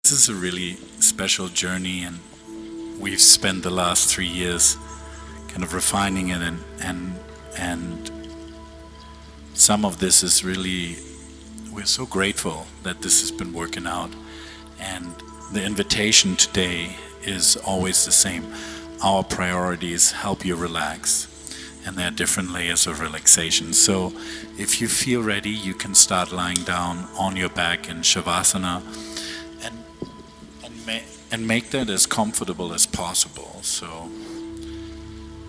This is a really special journey, and we've spent the last 3 years kind of refining it, and some of this is really, we're so grateful that this has been working out. And the invitation today is always the same. Our priorities help you relax, and there are different layers of relaxation. So if you feel ready, you can start lying down on your back in Shavasana, and make that as comfortable as possible. So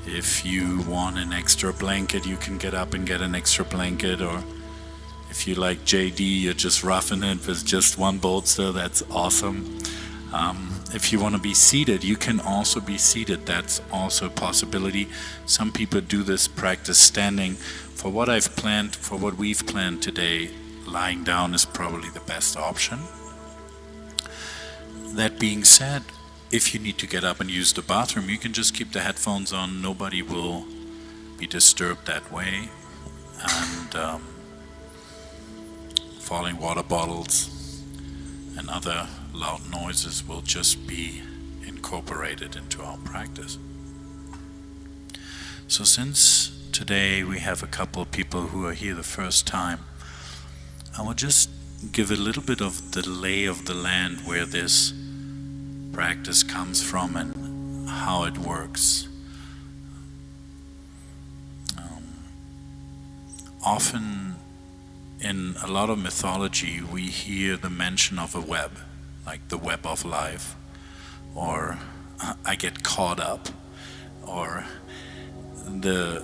if you want an extra blanket, you can get up and get an extra blanket, or if you like JD, you're just roughing it with just one bolster, that's awesome. If you want to be seated, you can also be seated. That's also a possibility. Some people do this practice standing. For what we've planned today, lying down is probably the best option. That being said, if you need to get up and use the bathroom, you can just keep the headphones on. Nobody will be disturbed that way. And falling water bottles and other loud noises will just be incorporated into our practice. So since today we have a couple of people who are here the first time, I will just give a little bit of the lay of the land where this practice comes from and how it works. Often in a lot of mythology we hear the mention of a web, like the web of life, or I get caught up, or the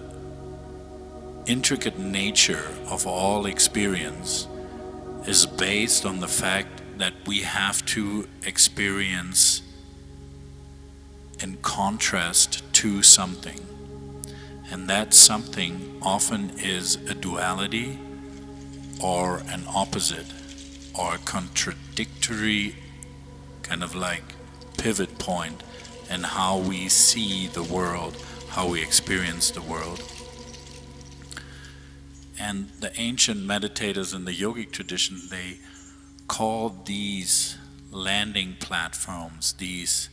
intricate nature of all experience is based on the fact that we have to experience in contrast to something, and that something often is a duality or an opposite or a contradictory kind of like pivot point in how we see the world, how we experience the world. And the ancient meditators in the yogic tradition, they called these landing platforms, these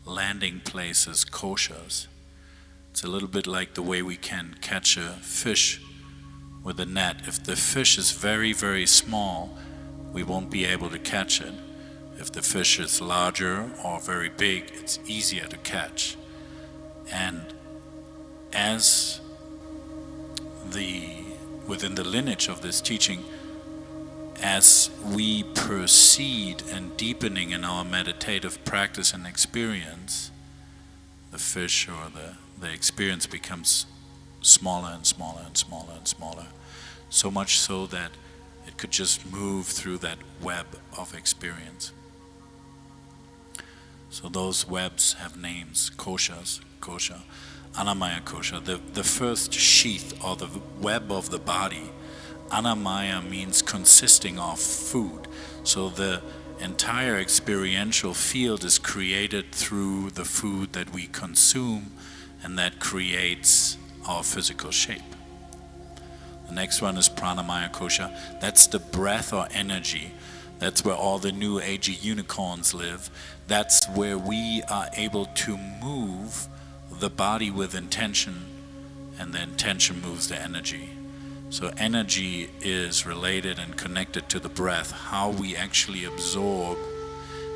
landing places, koshas. It's a little bit like the way we can catch a fish with a net. If the fish is very, very small, we won't be able to catch it. If the fish is larger or very big, it's easier to catch. And as within the lineage of this teaching, as we proceed in deepening in our meditative practice and experience, the fish or the experience becomes smaller and smaller and smaller and smaller, so much so that it could just move through that web of experience. So those webs have names: koshas, kosha, Annamaya kosha, the first sheath or the web of the body. Annamaya means consisting of food. So the entire experiential field is created through the food that we consume, and that creates our physical shape. The next one is pranamaya kosha. That's the breath or energy. That's where all the new agey unicorns live. That's where we are able to move the body with intention, and the intention moves the energy. So energy is related and connected to the breath. How we actually absorb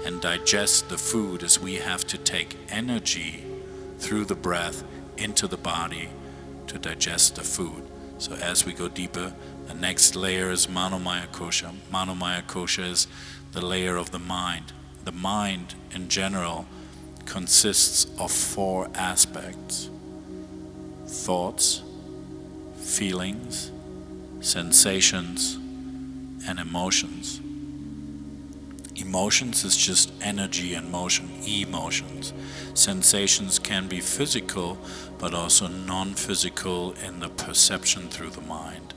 and digest the food is we have to take energy through the breath into the body to digest the food. So as we go deeper, the next layer is manomaya kosha. Manomaya kosha is the layer of the mind. The mind in general consists of 4 aspects: thoughts, feelings, sensations, and emotions. Emotions is just energy and motion, emotions. Sensations can be physical, but also non-physical in the perception through the mind.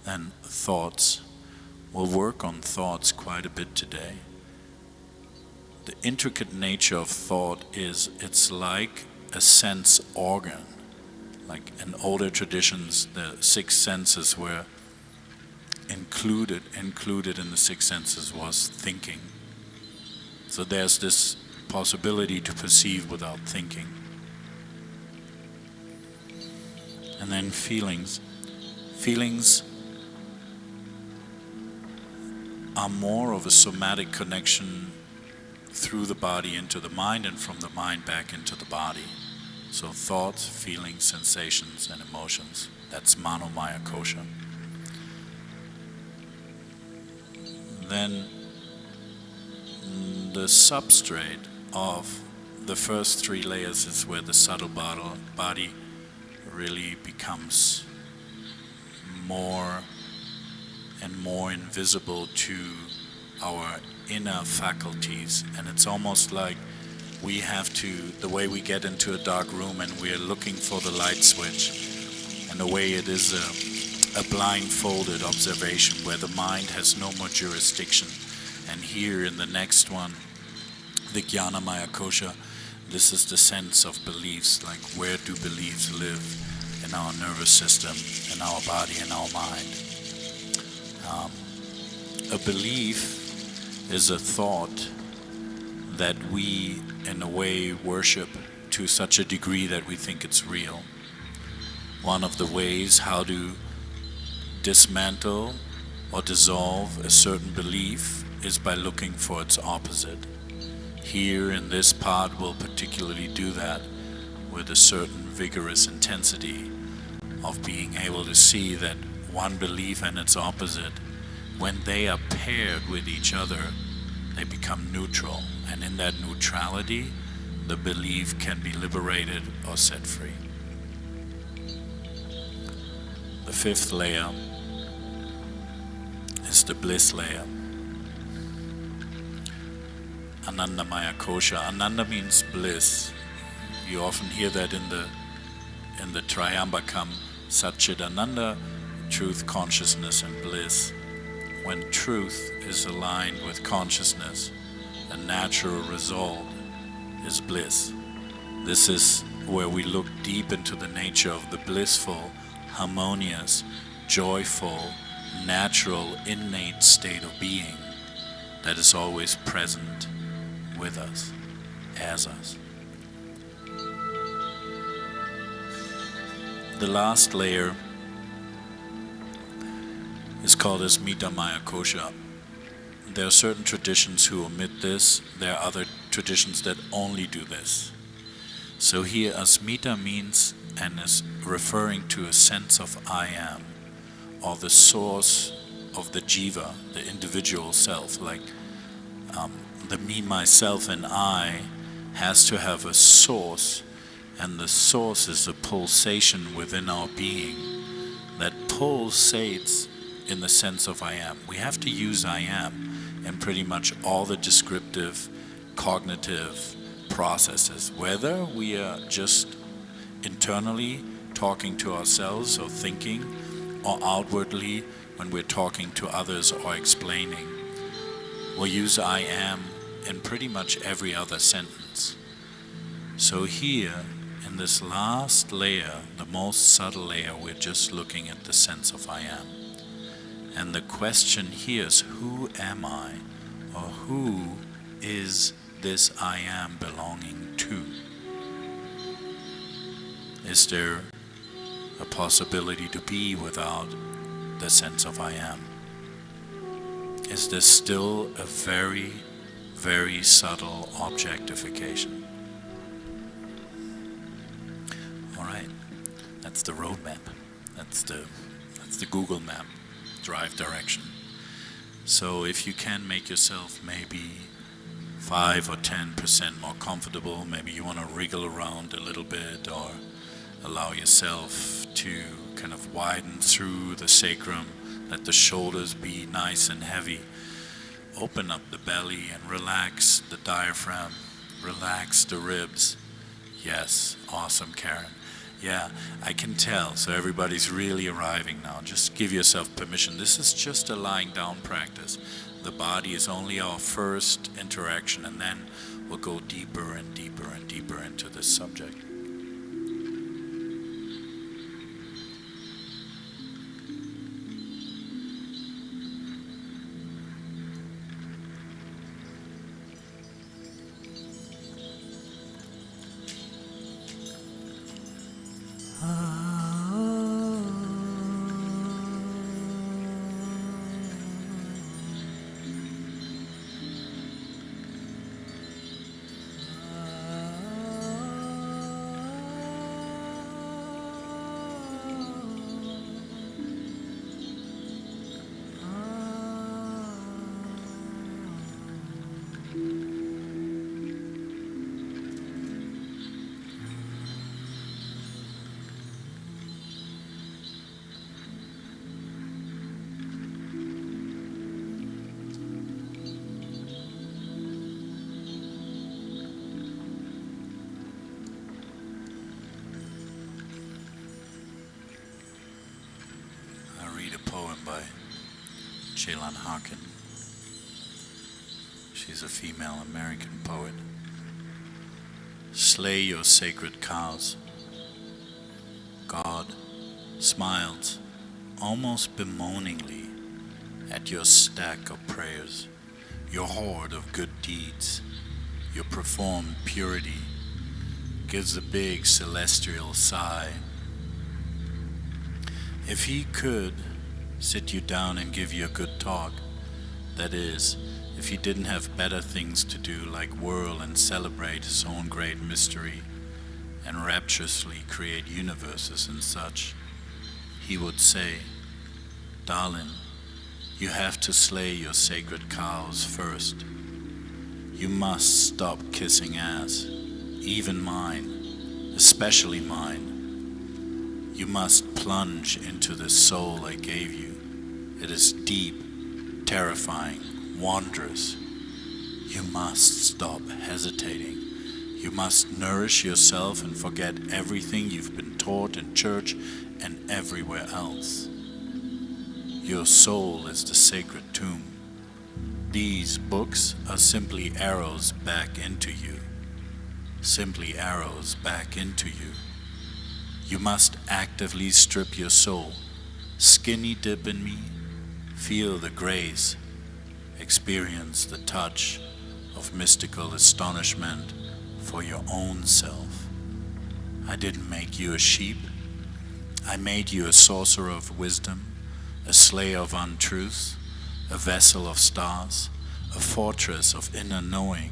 Then thoughts. We'll work on thoughts quite a bit today. The intricate nature of thought is it's like a sense organ. Like in older traditions, the 6 senses were included in the 6 senses was thinking. So there's this possibility to perceive without thinking. And then feelings. Feelings are more of a somatic connection through the body into the mind and from the mind back into the body. So thoughts, feelings, sensations, and emotions. That's Manomaya Kosha. Then the substrate of the first three layers is where the subtle body really becomes more and more invisible to our inner faculties, and it's almost like we have to, the way we get into a dark room and we're looking for the light switch, and the way it is a blindfolded observation where the mind has no more jurisdiction. And here in the next one, the Jnanamaya Kosha, this is the sense of beliefs, like where do beliefs live in our nervous system, in our body, in our mind. A belief is a thought that we, in a way, worship to such a degree that we think it's real. One of the ways how to dismantle or dissolve a certain belief is by looking for its opposite. Here in this part we'll particularly do that with a certain vigorous intensity of being able to see that one belief and its opposite, when they are paired with each other, they become neutral, and in that neutrality the belief can be liberated or set free. The fifth layer is the bliss layer. Anandamaya Kosha. Ananda means bliss. You often hear that in the Triambakam, Satchidananda, truth, consciousness, and bliss. When truth is aligned with consciousness, a natural result is bliss. This is where we look deep into the nature of the blissful, harmonious, joyful, natural, innate state of being that is always present with us, as us. The last layer is called as Mitamaya Kosha. There are certain traditions who omit this. There are other traditions that only do this. So here Asmita means and is referring to a sense of I am, or the source of the jiva, the individual self. Like the me, myself, and I has to have a source, and the source is a pulsation within our being that pulsates in the sense of I am. We have to use I am in pretty much all the descriptive, cognitive processes, whether we are just internally talking to ourselves or thinking, or outwardly when we're talking to others or explaining. We'll use I am in pretty much every other sentence. So here, in this last layer, the most subtle layer, we're just looking at the sense of I am. And the question here is, who am I? Or who is this I am belonging to? Is there a possibility to be without the sense of I am? Is this still a very, very subtle objectification? Alright, that's the roadmap. That's the Google map. Drive direction. So if you can make yourself maybe 5 or 10% more comfortable, maybe you want to wriggle around a little bit, or allow yourself to kind of widen through the sacrum, let the shoulders be nice and heavy. Open up the belly and relax the diaphragm, relax the ribs. Yes, awesome, Karen. Yeah, I can tell. So everybody's really arriving now. Just give yourself permission. This is just a lying down practice. The body is only our first interaction, and then we'll go deeper and deeper and deeper into this subject. Shailan Harkin. She's a female American poet. Slay your sacred cows. God smiles almost bemoaningly at your stack of prayers, your hoard of good deeds, your performed purity, gives a big celestial sigh. If he could sit you down and give you a good talk, that is, if he didn't have better things to do like whirl and celebrate his own great mystery and rapturously create universes and such, he would say, "Darling, you have to slay your sacred cows first. You must stop kissing ass, even mine, especially mine. You must plunge into the soul I gave you. It is deep, terrifying, wondrous. You must stop hesitating. You must nourish yourself and forget everything you've been taught in church and everywhere else. Your soul is the sacred tomb. These books are simply arrows back into you. Simply arrows back into you. You must actively strip your soul, skinny dip in me, feel the grace, experience the touch of mystical astonishment for your own self. I didn't make you a sheep. I made you a sorcerer of wisdom, a slayer of untruths, a vessel of stars, a fortress of inner knowing,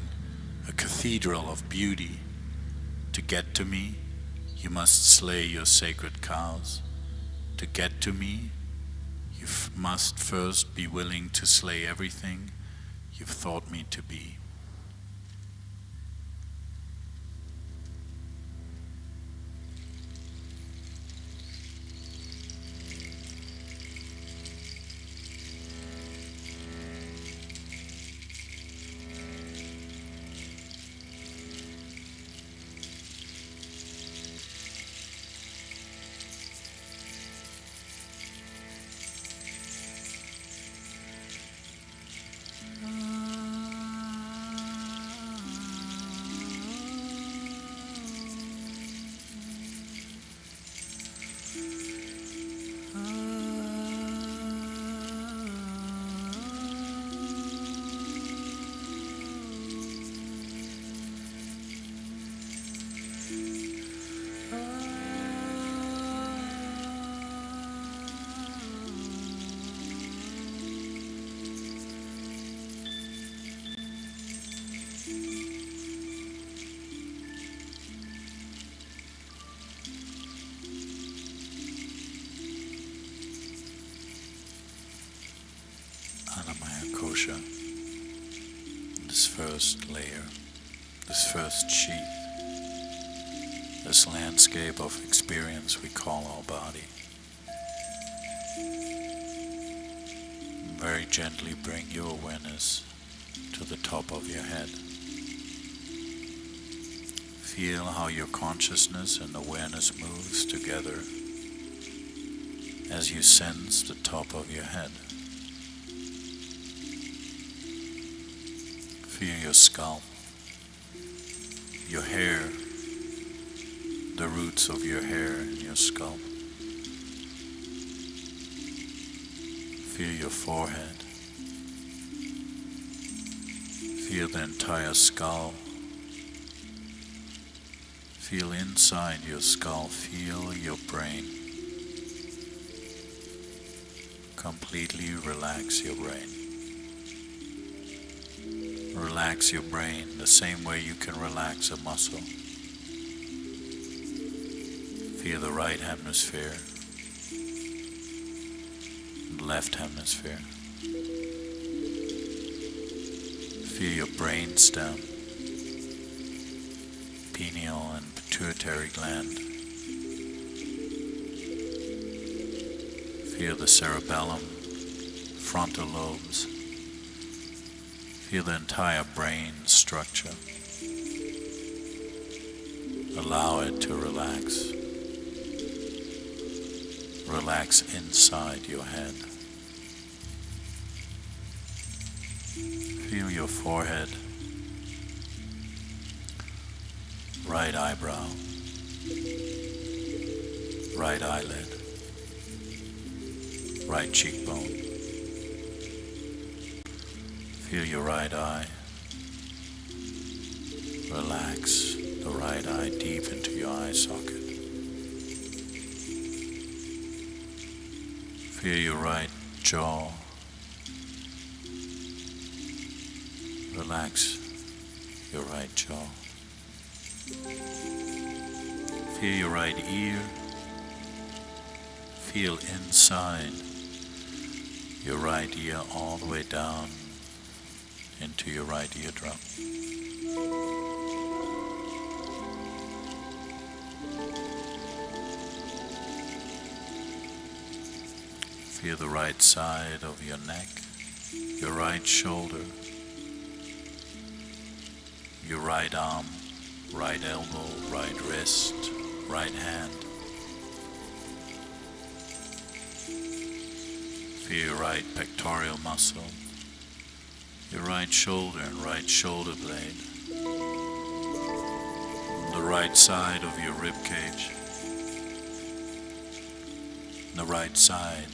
a cathedral of beauty. To get to me, you must slay your sacred cows. To get to me, you must first be willing to slay everything you've thought me to be." This first layer, this first sheath, this landscape of experience we call our body. Very gently bring your awareness to the top of your head. Feel how your consciousness and awareness moves together as you sense the top of your head. Feel your scalp, your hair, the roots of your hair in your scalp. Feel your forehead. Feel the entire skull. Feel inside your skull. Feel your brain. Completely relax your brain. Relax your brain the same way you can relax a muscle. Feel the right hemisphere, the left hemisphere. Feel your brain stem, pineal and pituitary gland. Feel the cerebellum, frontal lobes. Feel the entire brain structure. Allow it to relax. Relax inside your head. Feel your forehead, right eyebrow, right eyelid, right cheekbone. Feel your right eye. Relax the right eye deep into your eye socket. Feel your right jaw. Relax your right jaw. Feel your right ear. Feel inside your right ear all the way down into your right eardrum. Feel the right side of your neck, your right shoulder, your right arm, right elbow, right wrist, right hand. Feel your right pectoral muscle, your right shoulder and right shoulder blade, the right side of your rib cage, the right side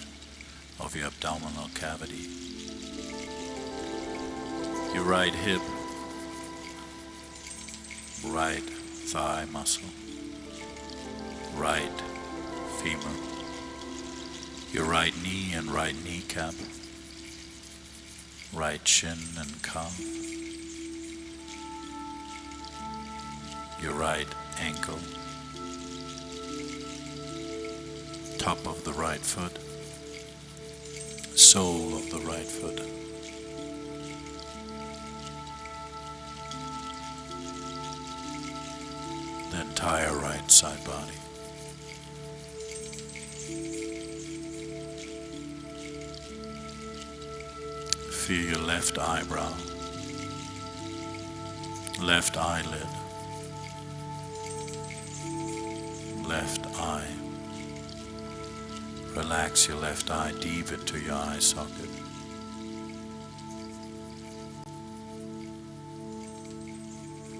of your abdominal cavity, your right hip, right thigh muscle, right femur, your right knee and right kneecap, right shin and calf, your right ankle, top of the right foot, sole of the right foot, the entire right side body. Feel your left eyebrow, left eyelid, left eye. Relax your left eye deep into your eye socket.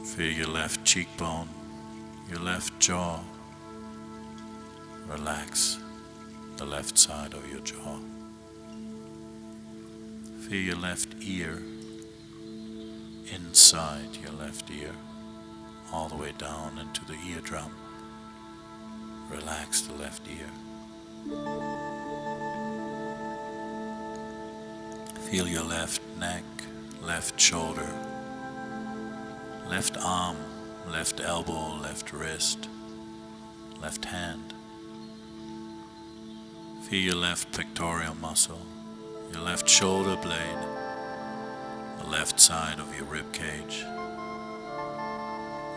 Feel your left cheekbone, your left jaw. Relax the left side of your jaw. Feel your left ear, inside your left ear, all the way down into the eardrum. Relax the left ear. Feel your left neck, left shoulder, left arm, left elbow, left wrist, left hand. Feel your left pectoral muscle, your left shoulder blade, the left side of your rib cage,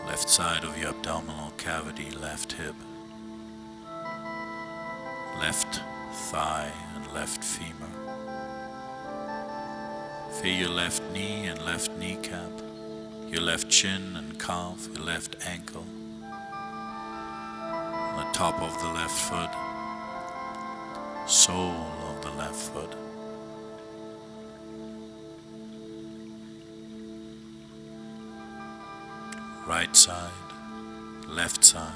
left side of your abdominal cavity, left hip, left thigh and left femur. Feel your left knee and left kneecap, your left shin and calf, your left ankle, the top of the left foot, sole of the left foot. Right side, left side,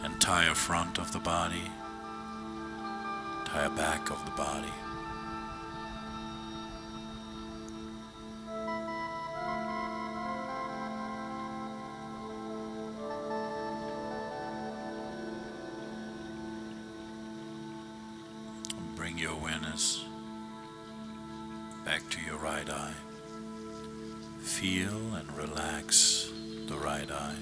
entire front of the body, entire back of the body. And bring your awareness back to your right eye. Feel and relax the right eye.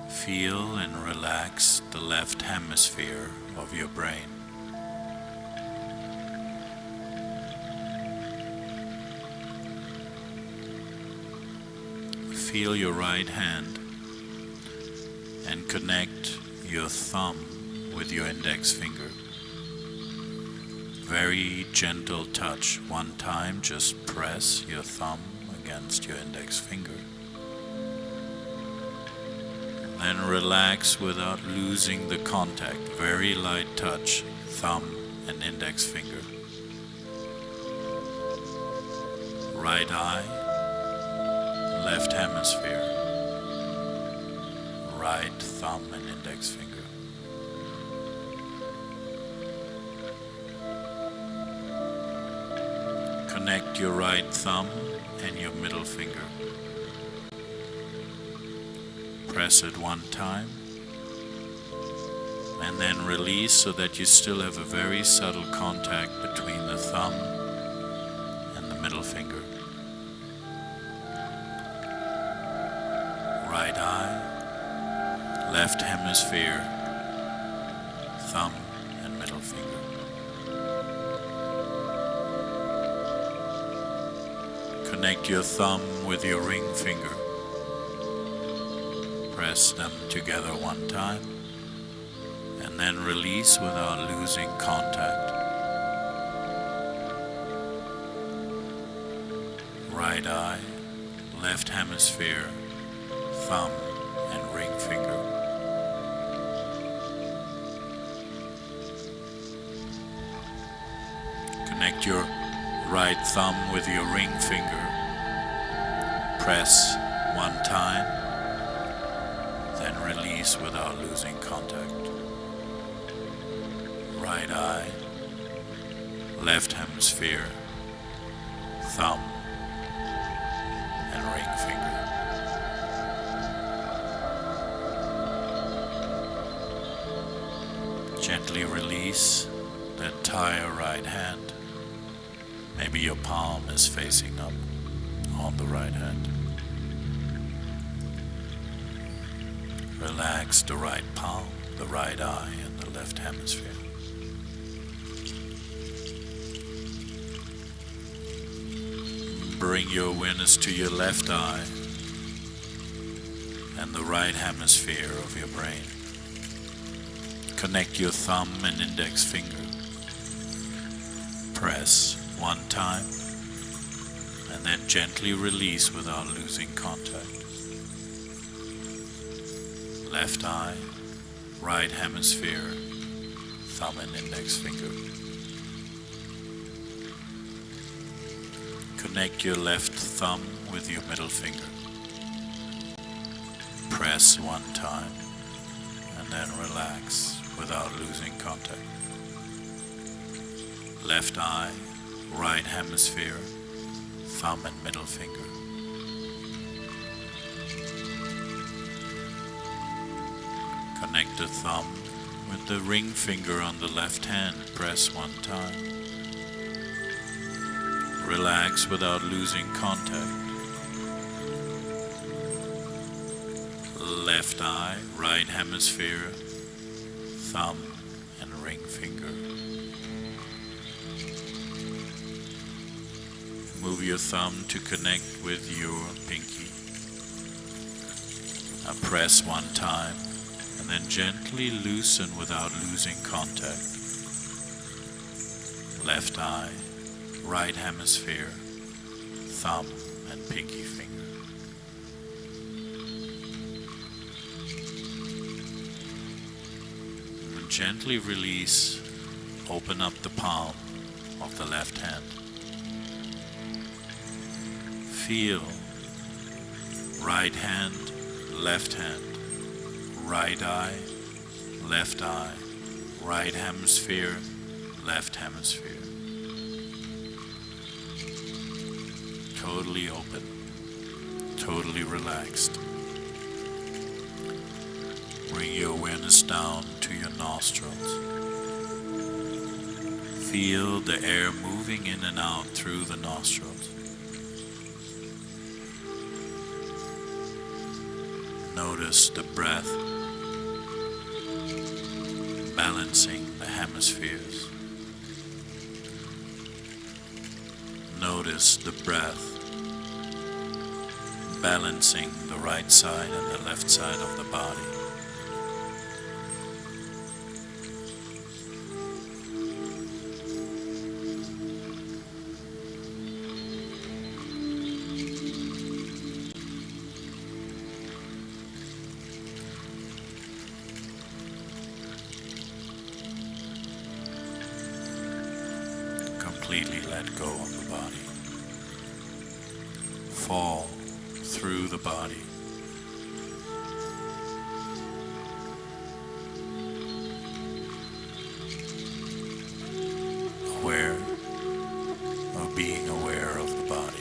Feel and relax the left hemisphere of your brain. Feel your right hand and connect your thumb with your index finger. Very gentle touch. One time, just press your thumb against your index finger. Then relax without losing the contact. Very light touch. Thumb and index finger. Right eye, left hemisphere, right thumb and index finger. Connect your right thumb and your middle finger. Press it one time and then release so that you still have a very subtle contact between the thumb and the middle finger. Right eye, left hemisphere, thumb and middle finger. Connect your thumb with your ring finger. Press them together one time and then release without losing contact. Right eye, left hemisphere, thumb and ring finger. Connect your right thumb with your ring finger. Press one time, then release without losing contact. Right eye, left hemisphere, thumb and ring finger. Gently release the entire right hand. Maybe your palm is facing up on the right hand. Relax the right palm, the right eye, and the left hemisphere. Bring your awareness to your left eye and the right hemisphere of your brain. Connect your thumb and index finger. Press one time and then gently release without losing contact. Left eye, right hemisphere, thumb and index finger. Connect your left thumb with your middle finger. Press one time and then relax without losing contact. Left eye, right hemisphere, thumb and middle finger. Connect the thumb with the ring finger on the left hand. Press one time. Relax without losing contact. Left eye, right hemisphere, thumb and ring finger. Move your thumb to connect with your pinky. Now press one time and then gently loosen without losing contact. Left eye, right hemisphere, thumb and pinky finger. And gently release, open up the palm of the left hand. Feel right hand, left hand, right eye, right hemisphere, left hemisphere. Totally open, totally relaxed. Bring your awareness down to your nostrils. Feel the air moving in and out through the nostrils. Notice the breath balancing the hemispheres. Notice the breath balancing the right side and the left side of the body. let go of the body. Fall through the body. Aware of being aware of the body.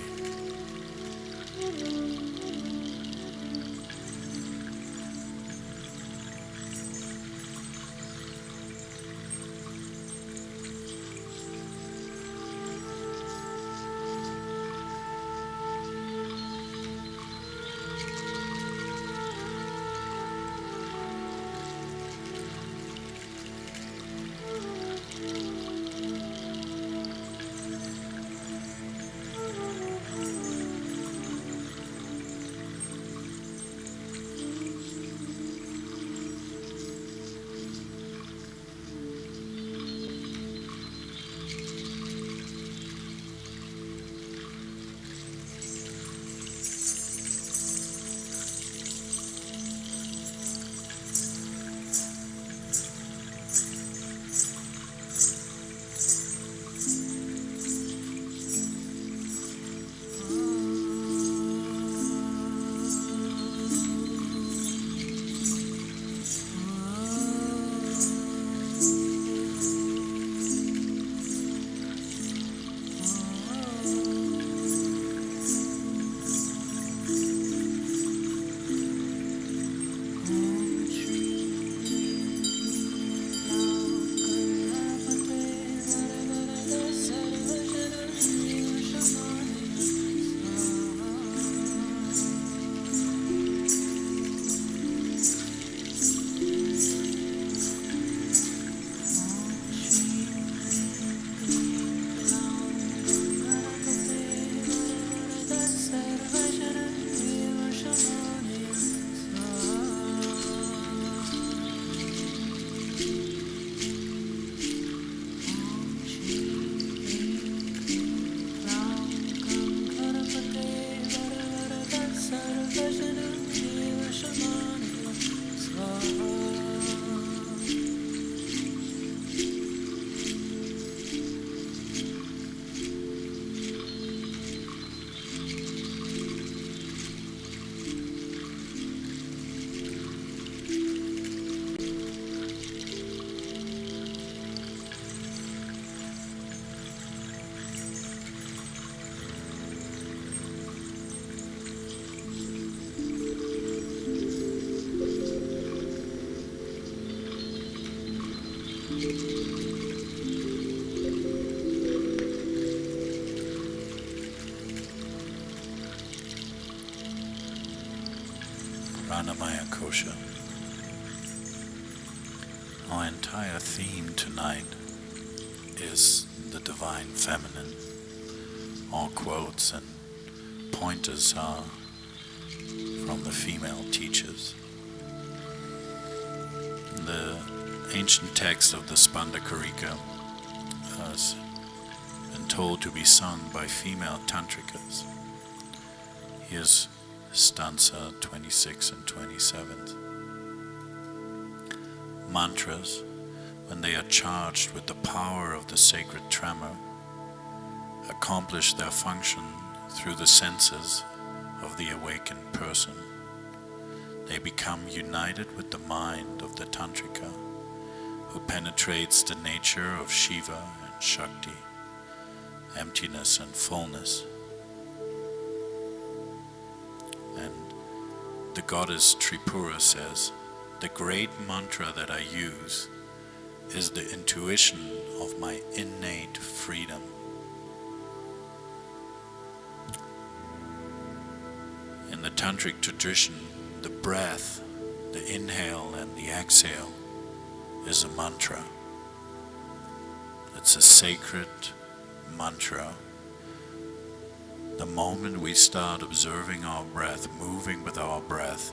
Pranamaya Kosha. Our entire theme tonight is the Divine Feminine. All quotes and pointers are from the female teachers. The ancient text of the Spanda Karika has been told to be sung by female tantrikas. Here's stanza 26 and 27. Mantras, when they are charged with the power of the sacred tremor, accomplish their function through the senses of the awakened person. They become united with the mind of the tantrika, who penetrates the nature of Shiva and Shakti, emptiness and fullness. And the goddess Tripura says, the great mantra that I use is the intuition of my innate freedom. In the tantric tradition, the breath, the inhale and the exhale is a mantra. It's a sacred mantra. The moment we start observing our breath, moving with our breath,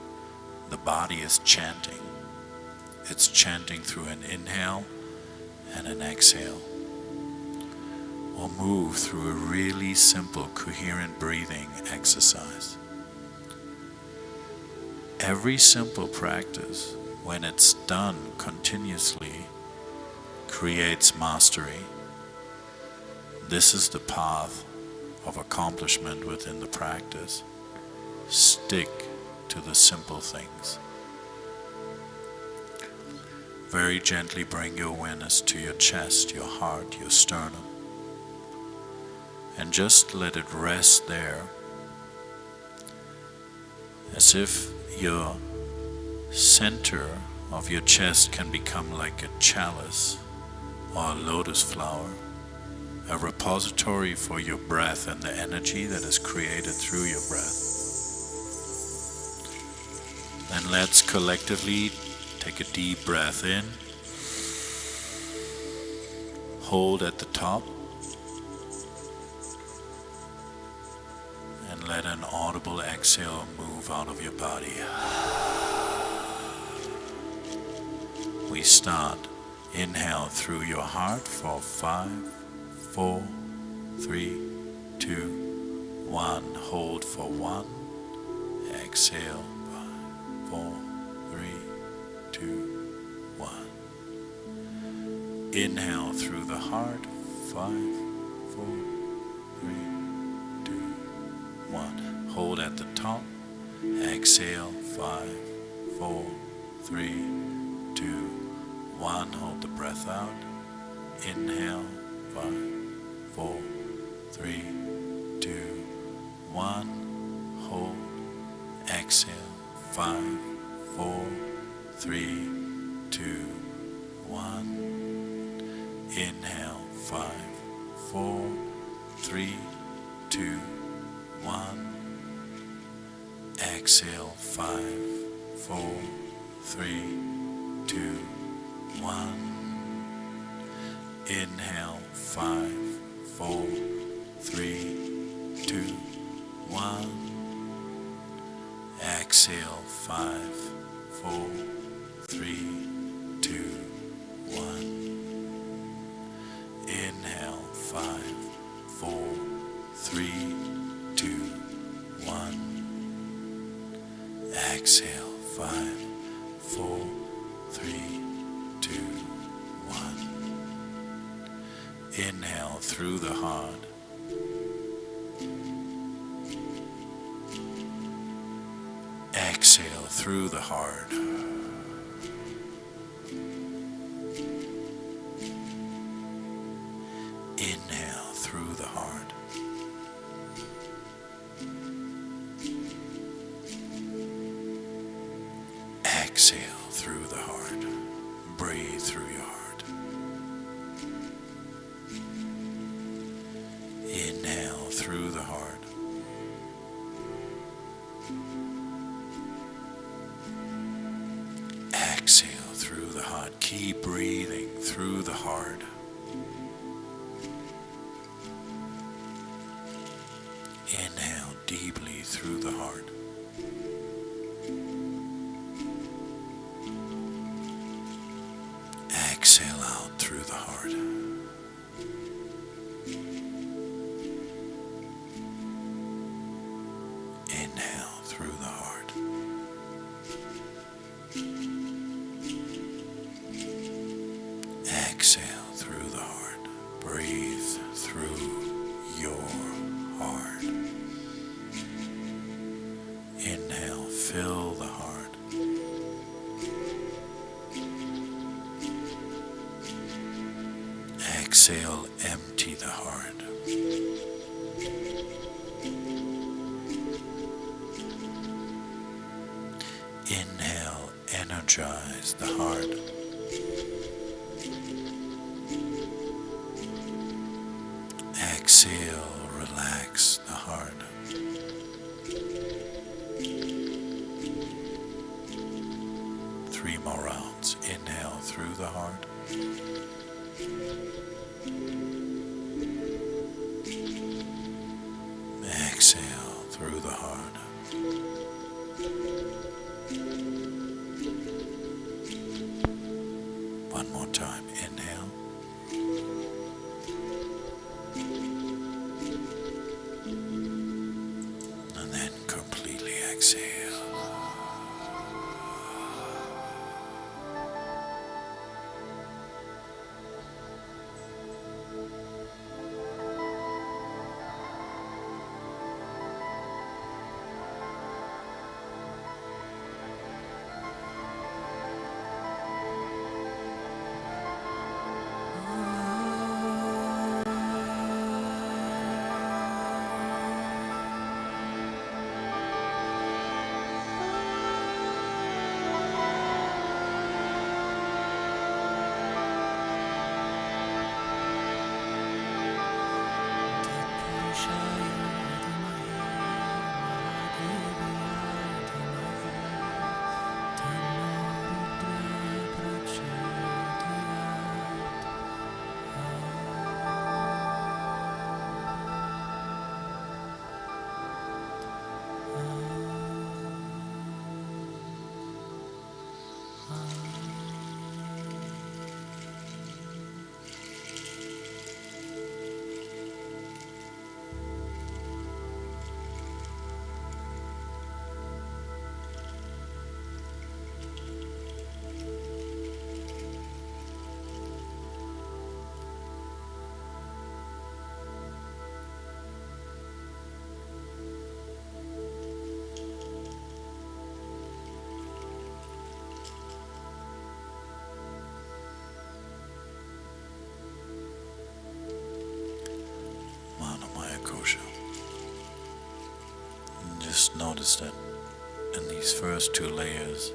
the body is chanting. It's chanting through an inhale and an exhale. Or move through a really simple, coherent breathing exercise. Every simple practice, when it's done continuously, creates mastery. This is the path of accomplishment within the practice. Stick to the simple things. Very gently bring your awareness to your chest, your heart, your sternum, and just let it rest there, as if your center of your chest can become like a chalice or a lotus flower, a repository for your breath and the energy that is created through your breath. Then let's collectively take a deep breath in, hold at the top, and let an audible exhale move out of your body. We start. Inhale through your heart for 5, 4, 3, 2, 1. Hold for 1. Exhale. 5, 4, 3, 2, 1. Inhale through the heart. 5, 4, 3, 2, 1. Hold at the top. Exhale. 5, 4, 3, 2, 1. Hold the breath out. Inhale. 5, 4, 3, 2, 1. Hold. Exhale. 5, 4, 3, 2, 1. Inhale. 5, 4, 3, 2, 1. Exhale. 5, 4, 3, 2, 1. Inhale. 5, 4, 3, 2, 1. Exhale. 5, 4, 3, 2, 1. Inhale. 5, 4, 3, 2, 1. Exhale. 5, 4, 3, 2, 1. Inhale through the heart. Exhale through the heart. Inhale through the heart. Exhale through the heart. Breathe through your heart. Inhale through the heart. Exhale through the heart. Keep breathing through the heart. Inhale deeply through the heart. Exhale out through the heart. Inhale through the heart. Exhale through the heart. Breathe through your heart. Inhale, fill the heart. Exhale, empty the heart. Inhale, energize the heart. Exhale, relax the heart. Three more rounds. Inhale through the heart. Exhale through the heart. One more time. Inhale. And then completely exhale. Just notice that in these first two layers,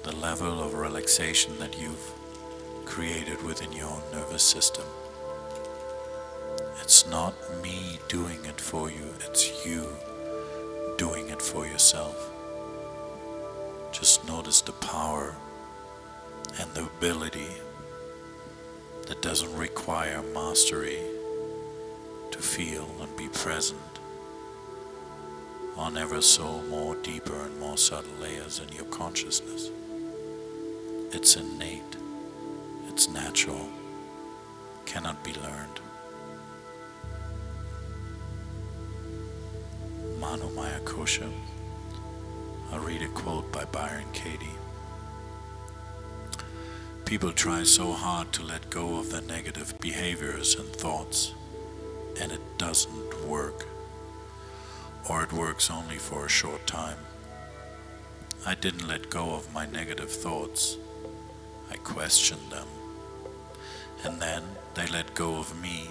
the level of relaxation that you've created within your own nervous system. It's not me doing it for you, it's you doing it for yourself. Just notice the power and the ability that doesn't require mastery to feel and be present on ever so more deeper and more subtle layers in your consciousness. It's innate, it's natural, cannot be learned. Mano Maya Kosha. I'll read a quote by Byron Katie. People try so hard to let go of their negative behaviors and thoughts, and it doesn't work. Or it works only for a short time. I didn't let go of my negative thoughts. I questioned them. And then they let go of me,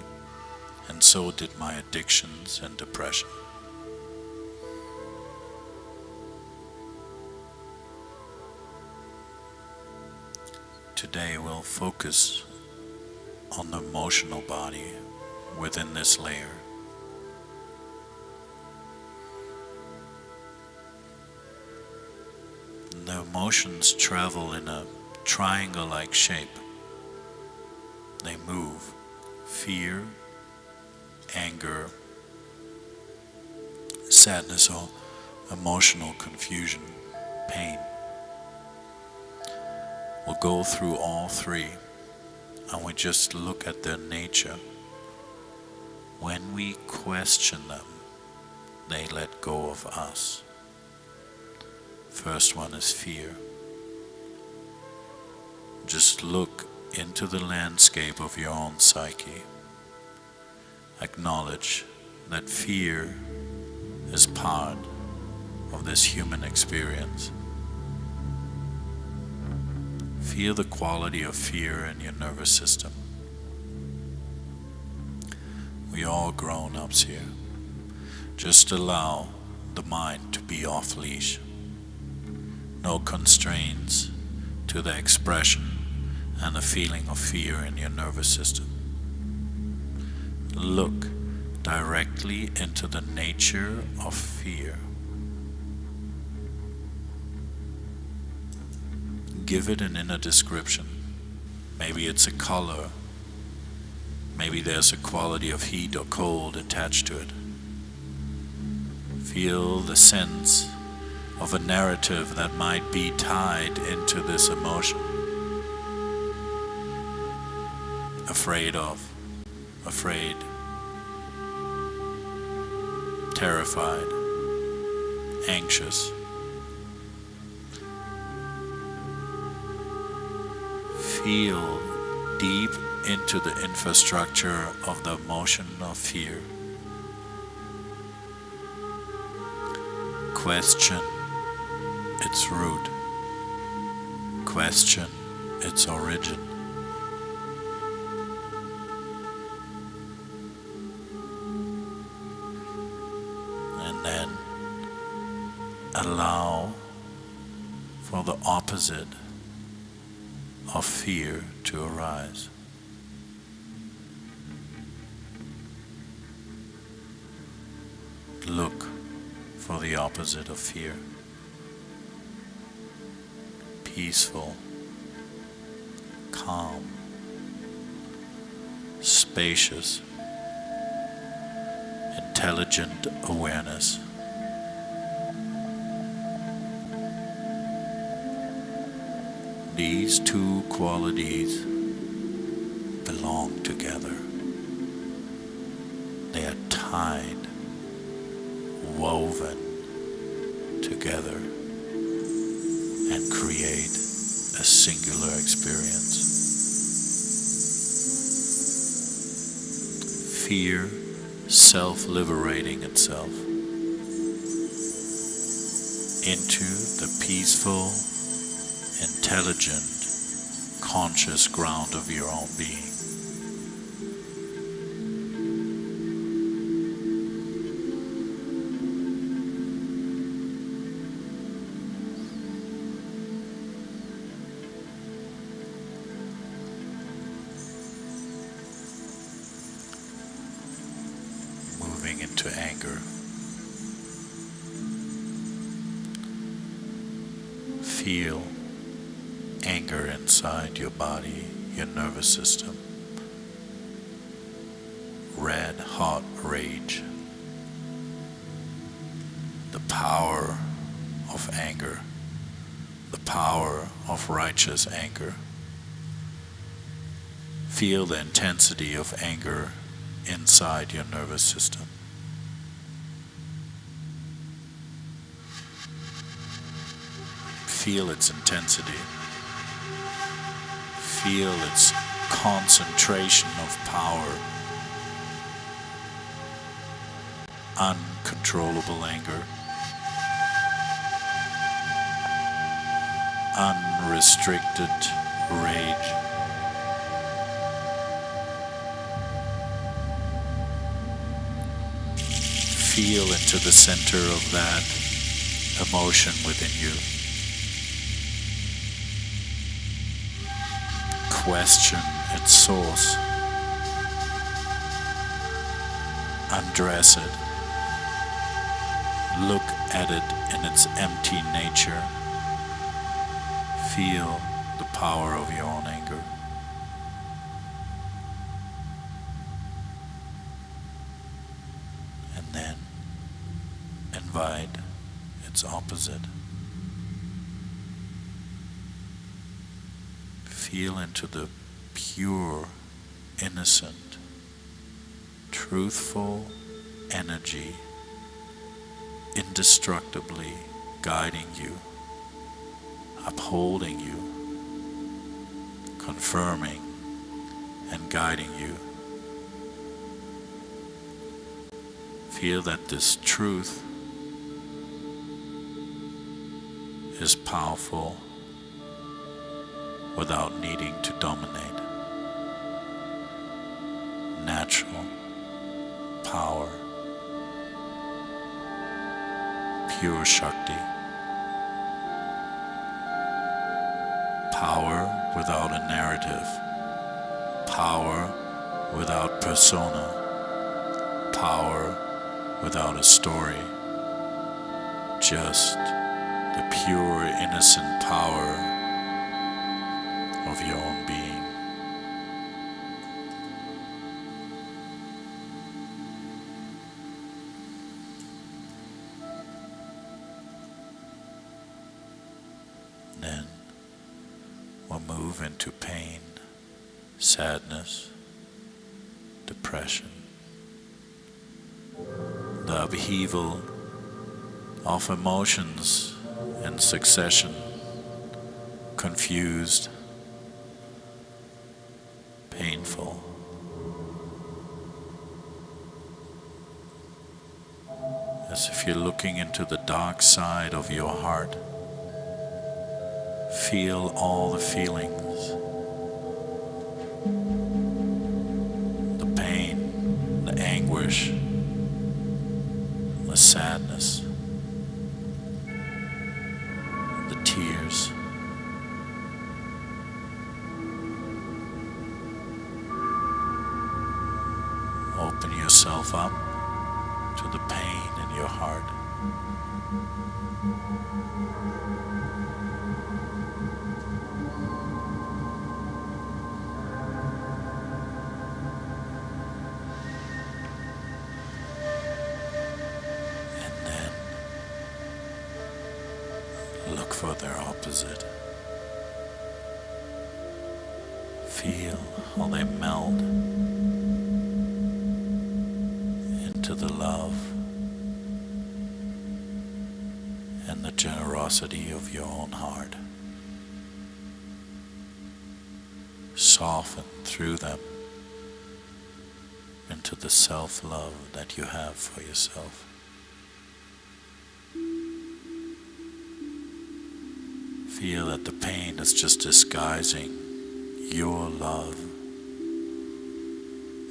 and so did my addictions and depression. Today we'll focus on the emotional body within this layer. The emotions travel in a triangle-like shape. They move: fear, anger, sadness or emotional confusion, pain. We'll go through all three and we just look at their nature. When we question them, they let go of us. First one is fear. Just look into the landscape of your own psyche. Acknowledge that fear is part of this human experience. Feel the quality of fear in your nervous system. We are all grown-ups here. Just allow the mind to be off leash. No constraints to the expression and the feeling of fear in your nervous system. Look directly into the nature of fear. Give it an inner description. Maybe it's a color. Maybe there's a quality of heat or cold attached to it. Feel the sense of a narrative that might be tied into this emotion. Afraid of, afraid, terrified, anxious. Feel deep into the infrastructure of the emotion of fear. Question its root. Question its origin. And then allow for the opposite of fear to arise. Look for the opposite of fear. Peaceful, calm, spacious, intelligent awareness. These two qualities belong together. They are tied, woven together, and create a singular experience. Fear self-liberating itself into the peaceful, intelligent, conscious ground of your own being. anger. Feel anger inside your body, your nervous system. Red hot rage. The power of anger. The power of righteous anger. Feel the intensity of anger inside your nervous system. Feel its intensity. Feel its concentration of power. Uncontrollable anger. Unrestricted rage. Feel into the center of that emotion within you. Question its source. Undress it. Look at it in its empty nature. Feel the power of your own anger. And then invite its opposite. Feel into the pure, innocent, truthful energy indestructibly guiding you, upholding you, confirming and guiding you. Feel that this truth is powerful without needing to dominate. Natural power, pure Shakti. Power without a narrative. Power without persona. Power without a story. Just the pure, innocent power of your own being. Then we'll move into pain, sadness, depression, the upheaval of emotions in succession, confused, painful. As if you're looking into the dark side of your heart. Feel all the feelings, the pain, the anguish, the sadness, the tears. Open yourself up to the pain in your heart. Look for their opposite. Feel how they meld into the love and the generosity of your own heart. Soften through them into the self-love that you have for yourself. Feel that the pain is just disguising your love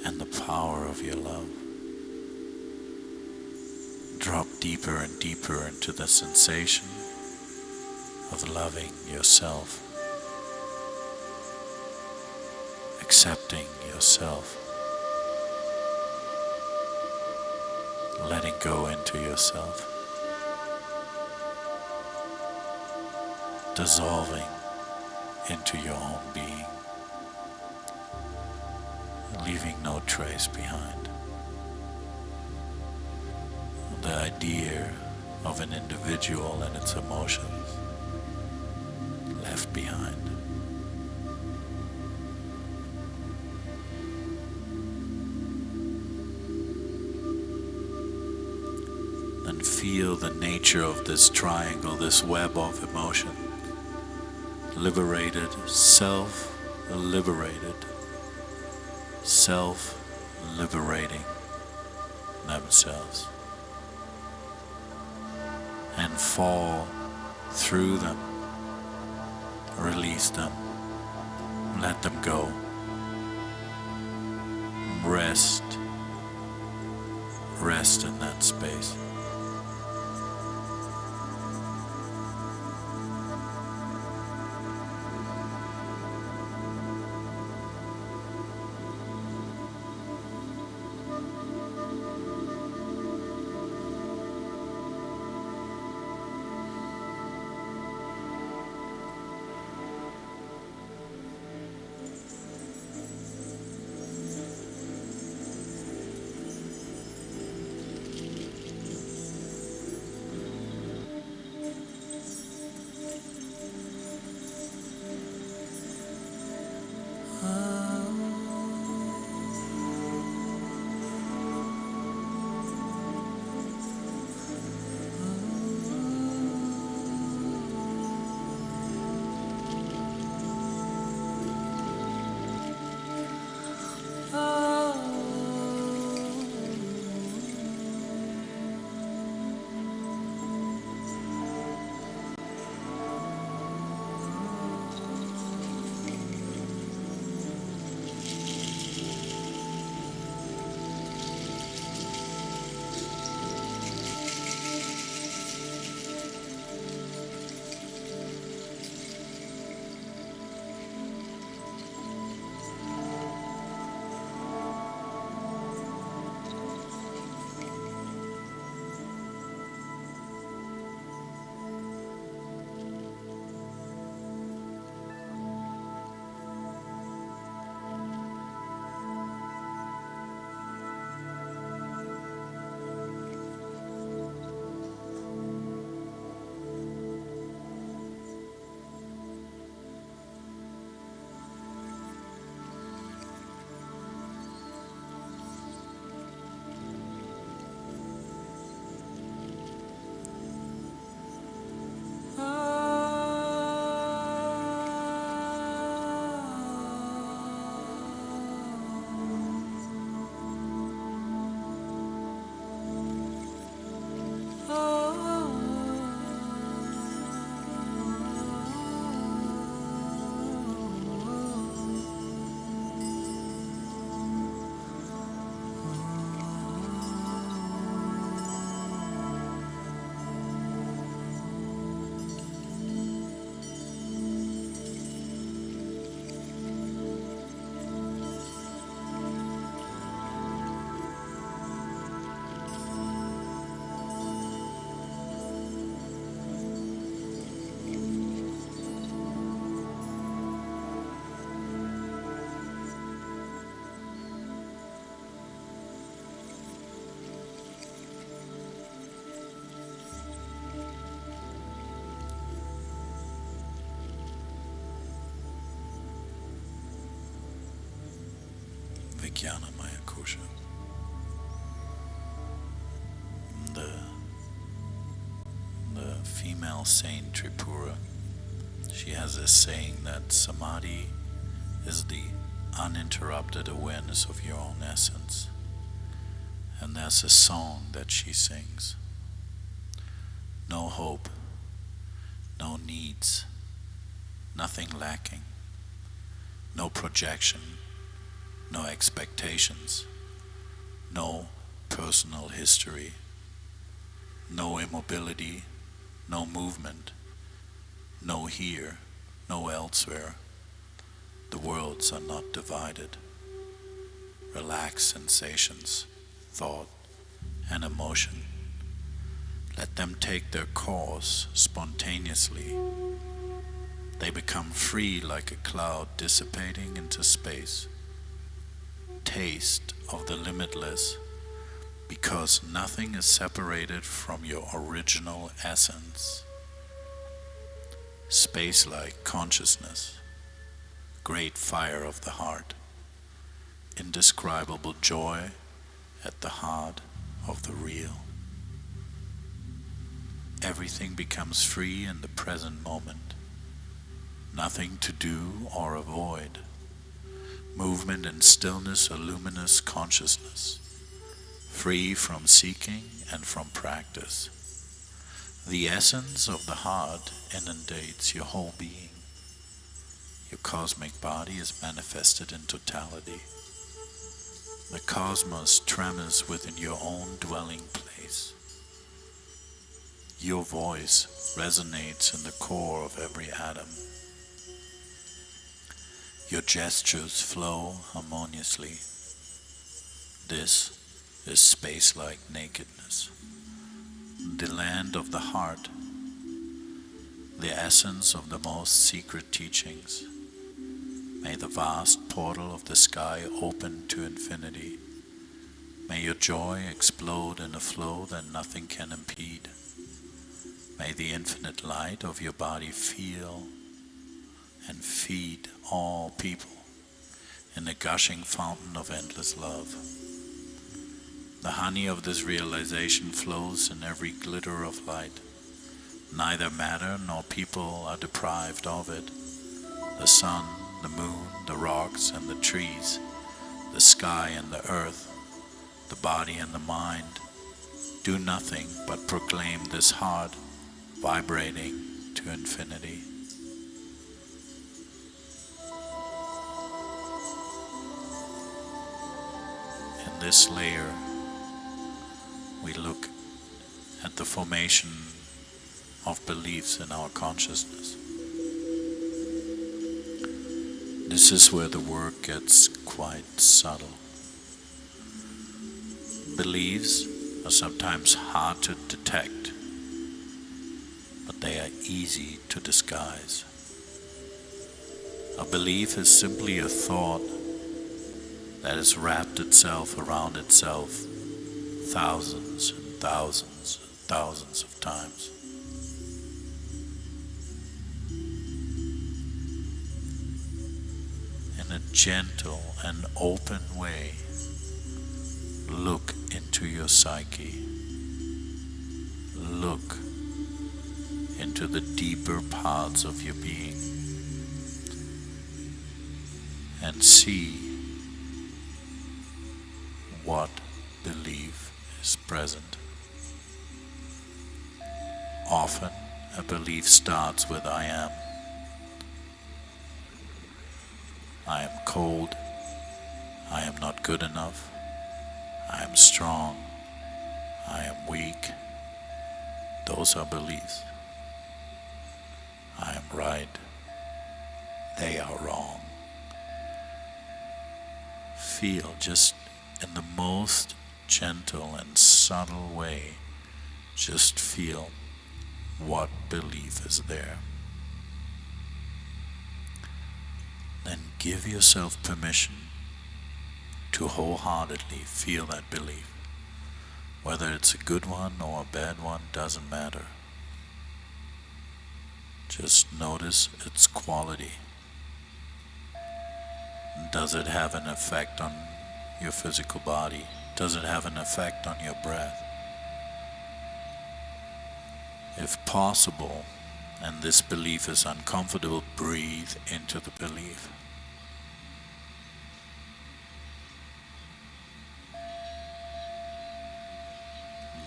and the power of your love. Drop deeper and deeper into the sensation of loving yourself, accepting yourself, letting go into yourself, dissolving into your own being, leaving no trace behind. The idea of an individual and its emotions left behind. Then feel the nature of this triangle, this web of emotion. Liberated, self-liberated, self-liberating themselves. And fall through them, release them, let them go, rest in that space. Vijnana Maya Kosha. The female saint Tripura, she has this saying that samadhi is the uninterrupted awareness of your own essence. And there's a song that she sings. No hope, no needs, nothing lacking, no projection, no expectations, no personal history, no immobility, no movement, no here, no elsewhere. The worlds are not divided. Relaxed sensations, thought, and emotion. Let them take their course spontaneously. They become free like a cloud dissipating into space. Taste of the limitless, because nothing is separated from your original essence. Space-like consciousness, great fire of the heart, indescribable joy at the heart of the real. Everything becomes free in the present moment. Nothing to do or avoid. Movement and stillness, a luminous consciousness, free from seeking and from practice. The essence of the heart inundates your whole being. Your cosmic body is manifested in totality. The cosmos tremors within your own dwelling place. Your voice resonates in the core of every atom. Your gestures flow harmoniously. This is space-like nakedness, the land of the heart, the essence of the most secret teachings. May the vast portal of the sky open to infinity. May your joy explode in a flow that nothing can impede. May the infinite light of your body feel and feed all people in a gushing fountain of endless love. The honey of this realization flows in every glitter of light. Neither matter nor people are deprived of it. The sun, the moon, the rocks and the trees, the sky and the earth, the body and the mind, do nothing but proclaim this heart vibrating to infinity. In this layer, we look at the formation of beliefs in our consciousness. This is where the work gets quite subtle. Beliefs are sometimes hard to detect, but they are easy to disguise. A belief is simply a thought that has wrapped itself around itself thousands and thousands and thousands of times. In a gentle and open way, look into your psyche. Look into the deeper parts of your being and see what belief is present. Often a belief starts with I am. I am cold. I am not good enough. I am strong. I am weak. Those are beliefs. I am right. They are wrong. Feel just in the most gentle and subtle way, just feel what belief is there. Then give yourself permission to wholeheartedly feel that belief. Whether it's a good one or a bad one doesn't matter. Just notice its quality. Does it have an effect on your physical body? Does it have an effect on your breath? If possible, and this belief is uncomfortable, breathe into the belief.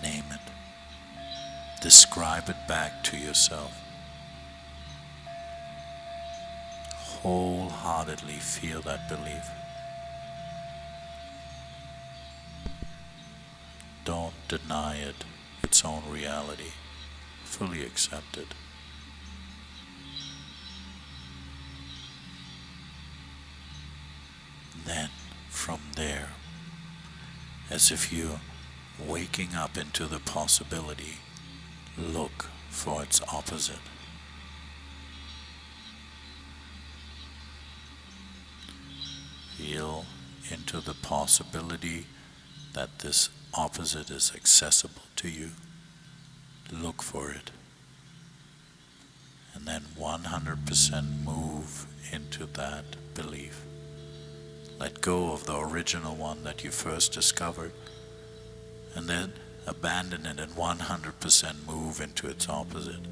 Name it. Describe it back to yourself. Wholeheartedly feel that belief. Don't deny it its own reality. Fully accept it. Then, from there, as if you waking up into the possibility, look for its opposite. Feel into the possibility that this opposite is accessible to you. Look for it. And then 100% move into that belief. Let go of the original one that you first discovered, and then abandon it and 100% move into its opposite.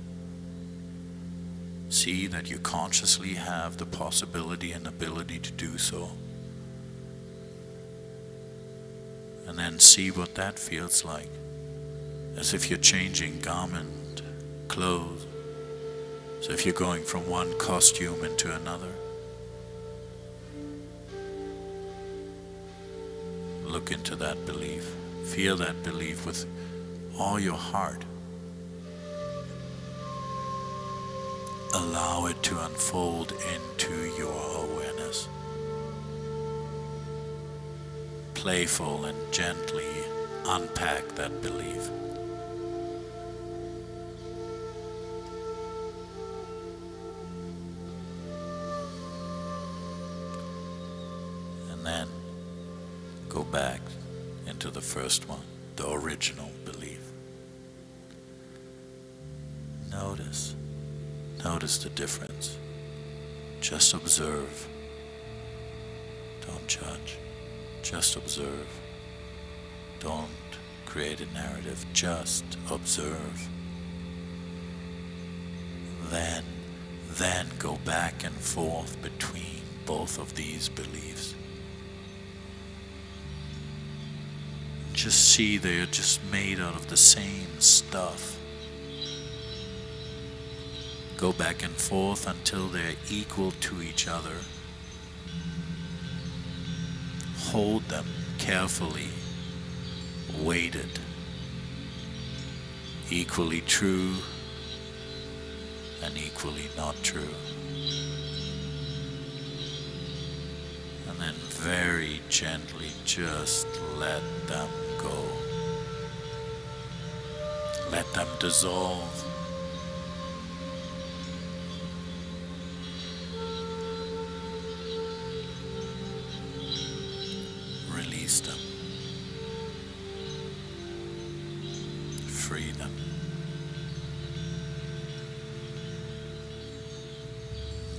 See that you consciously have the possibility and ability to do so. And then see what that feels like, as if you're changing garment, clothes. So if you're going from one costume into another, look into that belief. Feel that belief with all your heart. Allow it to unfold into your awareness. Playful and gently unpack that belief. And then go back into the first one, the original belief. Notice the difference. Just observe. Don't judge. Just observe. Don't create a narrative. Just observe. Then go back and forth between both of these beliefs. Just see they're just made out of the same stuff. Go back and forth until they're equal to each other. Hold them carefully, weighted, equally true and equally not true. And then very gently just let them go. Let them dissolve. Release them. Free them.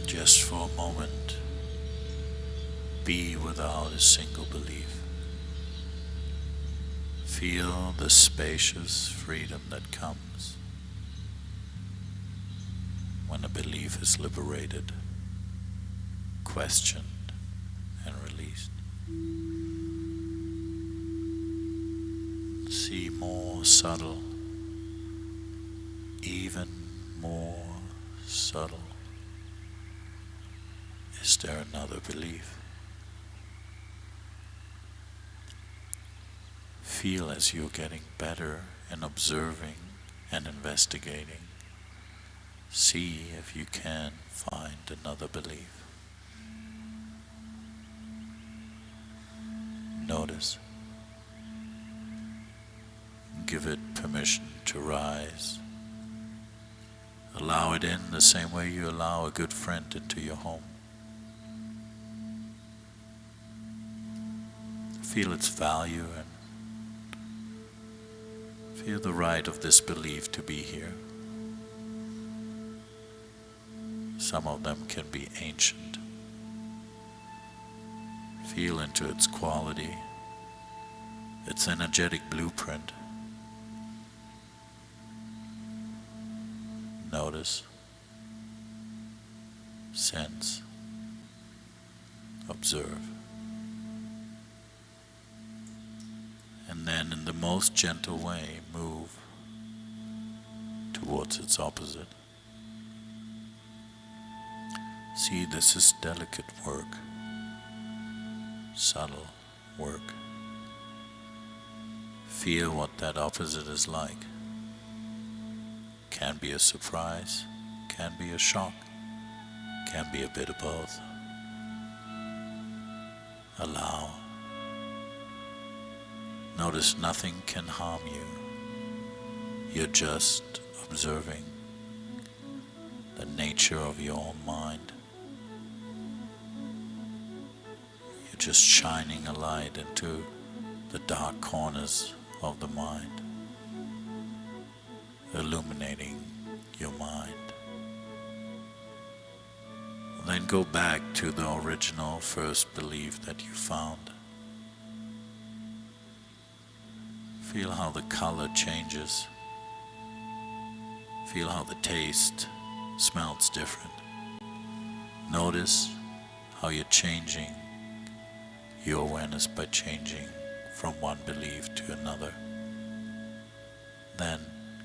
Just for a moment, be without a single belief. Feel the spacious freedom that comes when a belief is liberated, questioned, and released. See more subtle, even more subtle. Is there another belief? Feel as you're getting better in observing and investigating. See if you can find another belief. Notice. Give it permission to rise. Allow it in the same way you allow a good friend into your home. Feel its value and feel the right of this belief to be here. Some of them can be ancient. Feel into its quality, its energetic blueprint. Notice, sense, observe. And then in the most gentle way, move towards its opposite. See, this is delicate work, subtle work. Feel what that opposite is like. Can be a surprise, can be a shock, can be a bit of both. Notice nothing can harm you. You're just observing the nature of your own mind. You're just shining a light into the dark corners of the mind, illuminating your mind. Then go back to the original first belief that you found. Feel how the color changes. Feel how the taste smells different. Notice how you're changing your awareness by changing from one belief to another. Then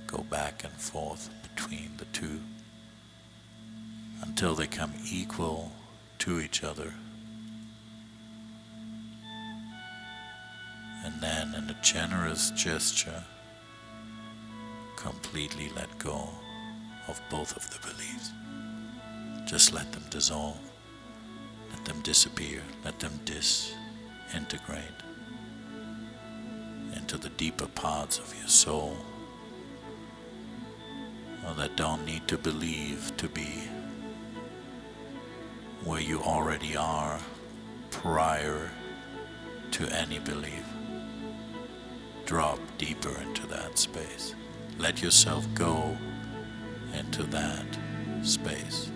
go back and forth between the two until they come equal to each other. And then in a generous gesture, completely let go of both of the beliefs. Just let them dissolve, let them disappear, let them disintegrate into the deeper parts of your soul, that don't need to believe to be where you already are prior to any belief. Drop deeper into that space. Let yourself go into that space.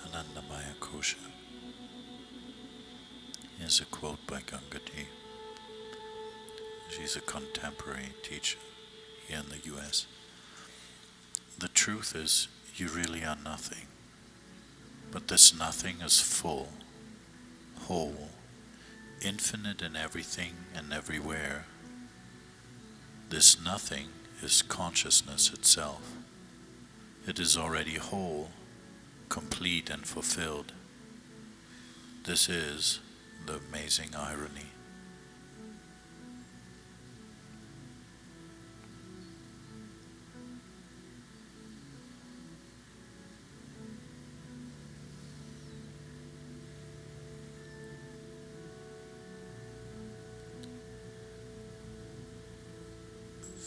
Anandamaya Kosha. Here's a quote by Gangati. She's a contemporary teacher here in the US. The truth is, you really are nothing. But this nothing is full, whole, infinite in everything and everywhere. This nothing is consciousness itself. It is already whole, complete and fulfilled. This is the amazing irony.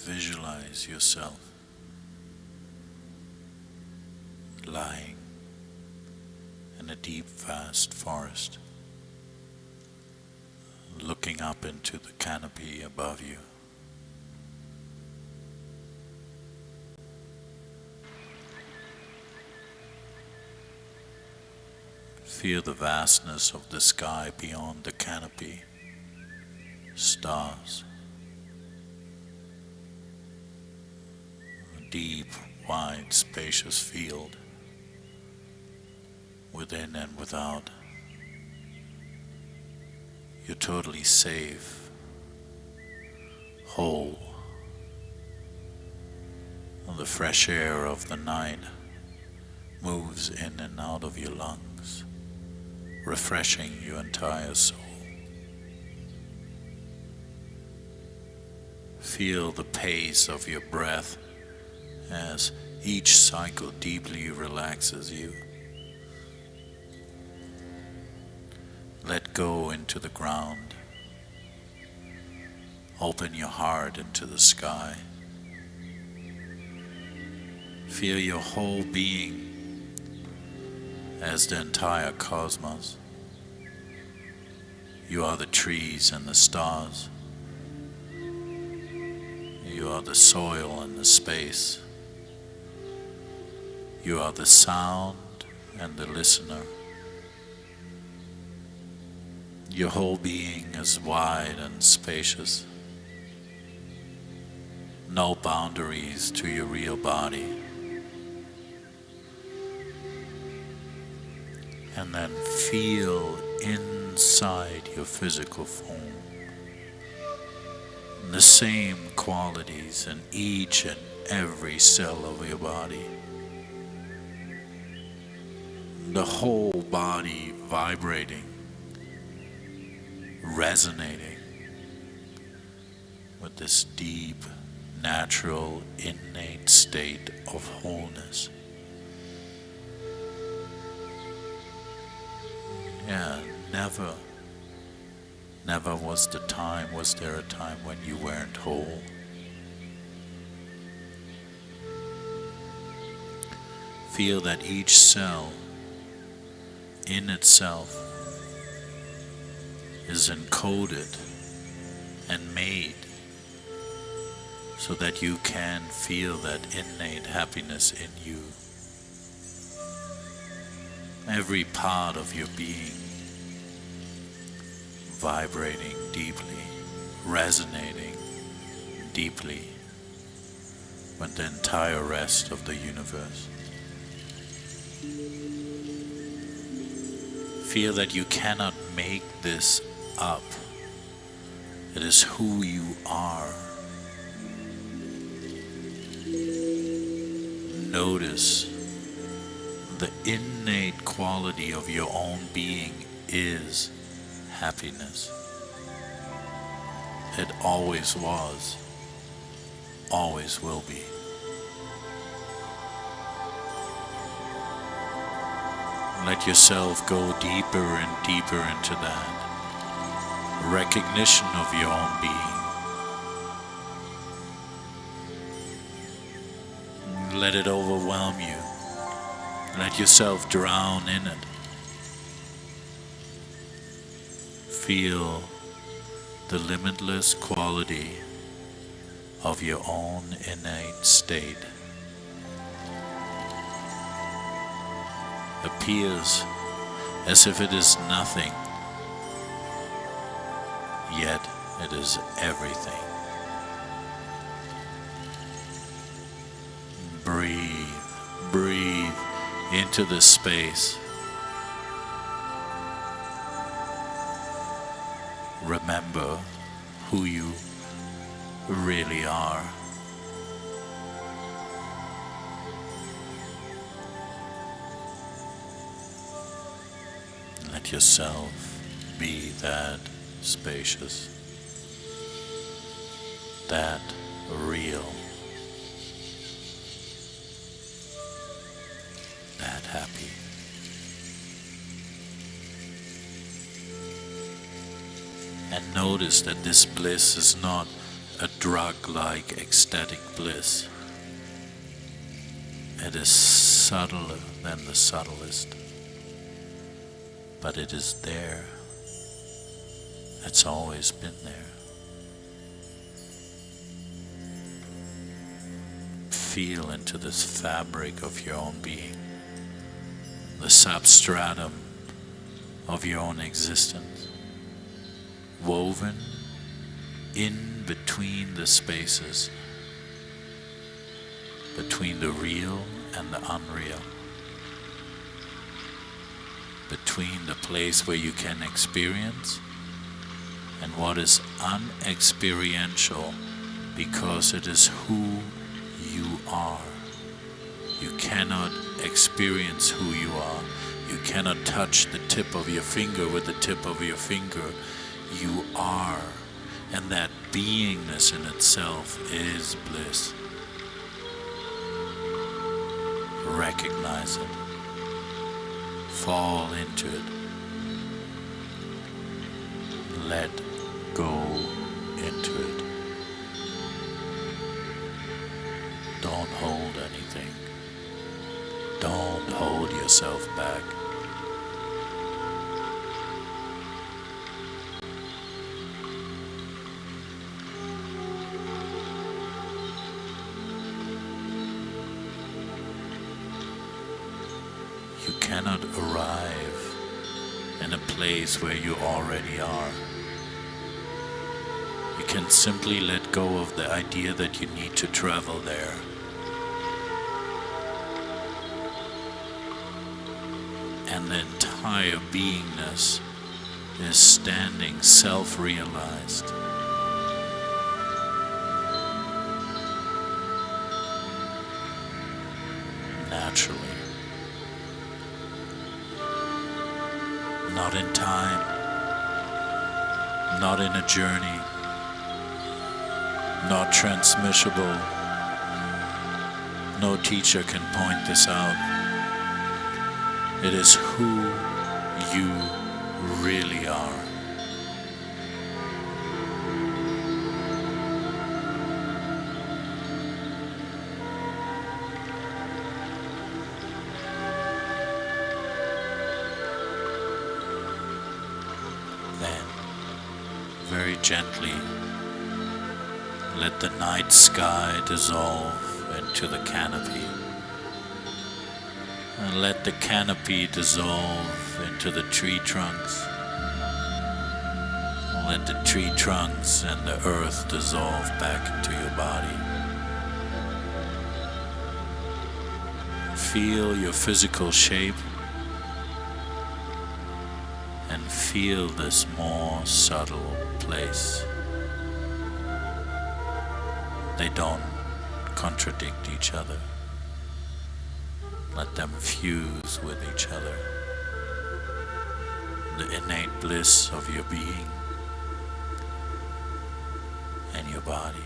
Visualize yourself lying in a deep, vast forest, looking up into the canopy above you. Feel the vastness of the sky beyond the canopy, stars. Deep, wide, spacious field, within and without. You're totally safe, whole. And the fresh air of the night moves in and out of your lungs, refreshing your entire soul. Feel the pace of your breath as each cycle deeply relaxes you. Let go into the ground. Open your heart into the sky. Feel your whole being as the entire cosmos. You are the trees and the stars. You are the soil and the space. You are the sound and the listener. Your whole being is wide and spacious. No boundaries to your real body. And then feel inside your physical form the same qualities in each and every cell of your body. The whole body vibrating, resonating with this deep, natural, innate state of wholeness. Yeah, never was there a time when you weren't whole. Feel that each cell in itself is encoded and made so that you can feel that innate happiness in you. Every part of your being vibrating deeply, resonating deeply with the entire rest of the universe. Feel that you cannot make this up. It is who you are. Notice the innate quality of your own being is happiness. It always was, always will be. Let yourself go deeper and deeper into that recognition of your own being. Let it overwhelm you. Let yourself drown in it. Feel the limitless quality of your own innate state. appears as if it is nothing, yet it is everything. Breathe, breathe into this space. Remember who you really are. Let yourself be that spacious, that real, that happy. And notice that this bliss is not a drug-like ecstatic bliss. It is subtler than the subtlest, but it is there. It's always been there. Feel into this fabric of your own being, the substratum of your own existence, woven in between the spaces, between the real and the unreal, between the place where you can experience and what is unexperiential, because it is who you are. You cannot experience who you are. You cannot touch the tip of your finger with the tip of your finger. You are, and that beingness in itself is bliss. Recognize it. Fall into it. Let go into it. Don't hold anything. Don't hold yourself back. You cannot arrive in a place where you already are. You can simply let go of the idea that you need to travel there. And the entire beingness is standing self-realized. Naturally. Not in time, not in a journey, not transmissible. No teacher can point this out. It is who you really are. Very gently, let the night sky dissolve into the canopy, and let the canopy dissolve into the tree trunks. Let the tree trunks and the earth dissolve back into your body. Feel your physical shape and feel this more subtle place. They don't contradict each other. Let them fuse with each other. The innate bliss of your being and your body.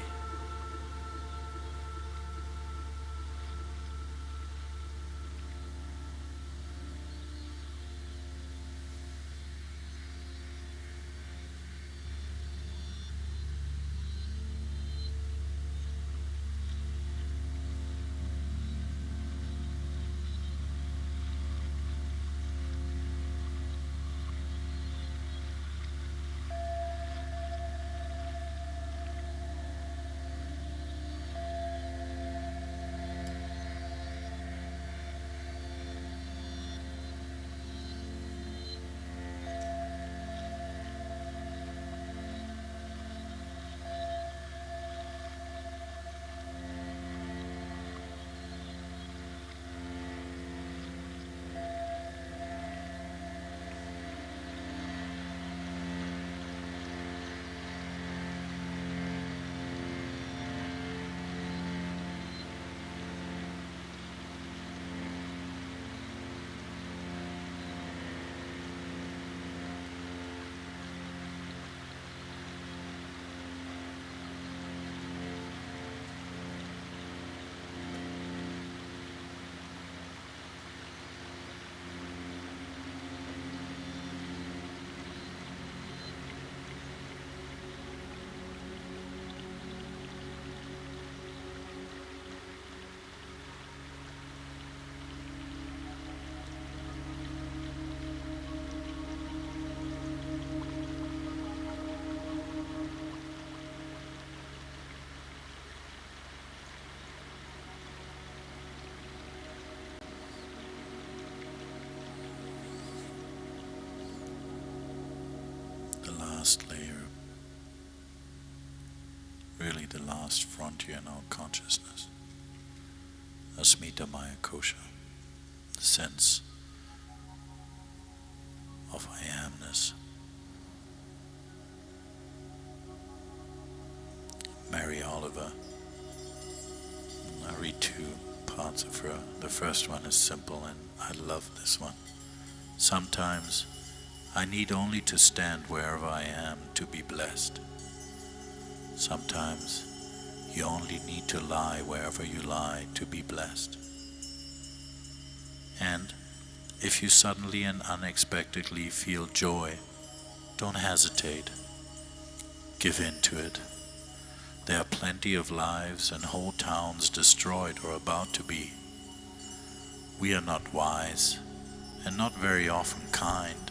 last layer, really the last frontier in our consciousness, Asmita Maya Kosha, the sense of I amness. Mary Oliver, I read two parts of her. The first one is simple and I love this one. Sometimes I need only to stand wherever I am to be blessed. Sometimes you only need to lie wherever you lie to be blessed. And if you suddenly and unexpectedly feel joy, don't hesitate. Give in to it. There are plenty of lives and whole towns destroyed or about to be. We are not wise and not very often kind,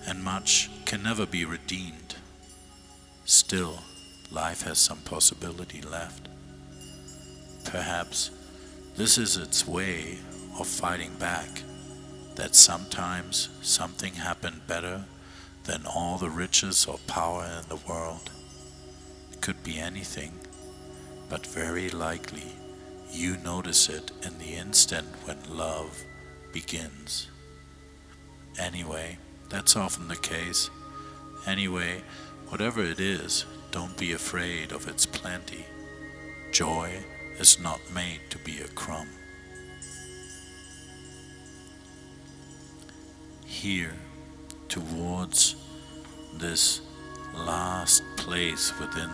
and much can never be redeemed. Still, life has some possibility left. Perhaps this is its way of fighting back, that sometimes something happened better than all the riches or power in the world. It could be anything, but very likely you notice it in the instant when love begins. Anyway, that's often the case. Anyway, whatever it is, don't be afraid of its plenty. Joy is not made to be a crumb. Here, towards this last place within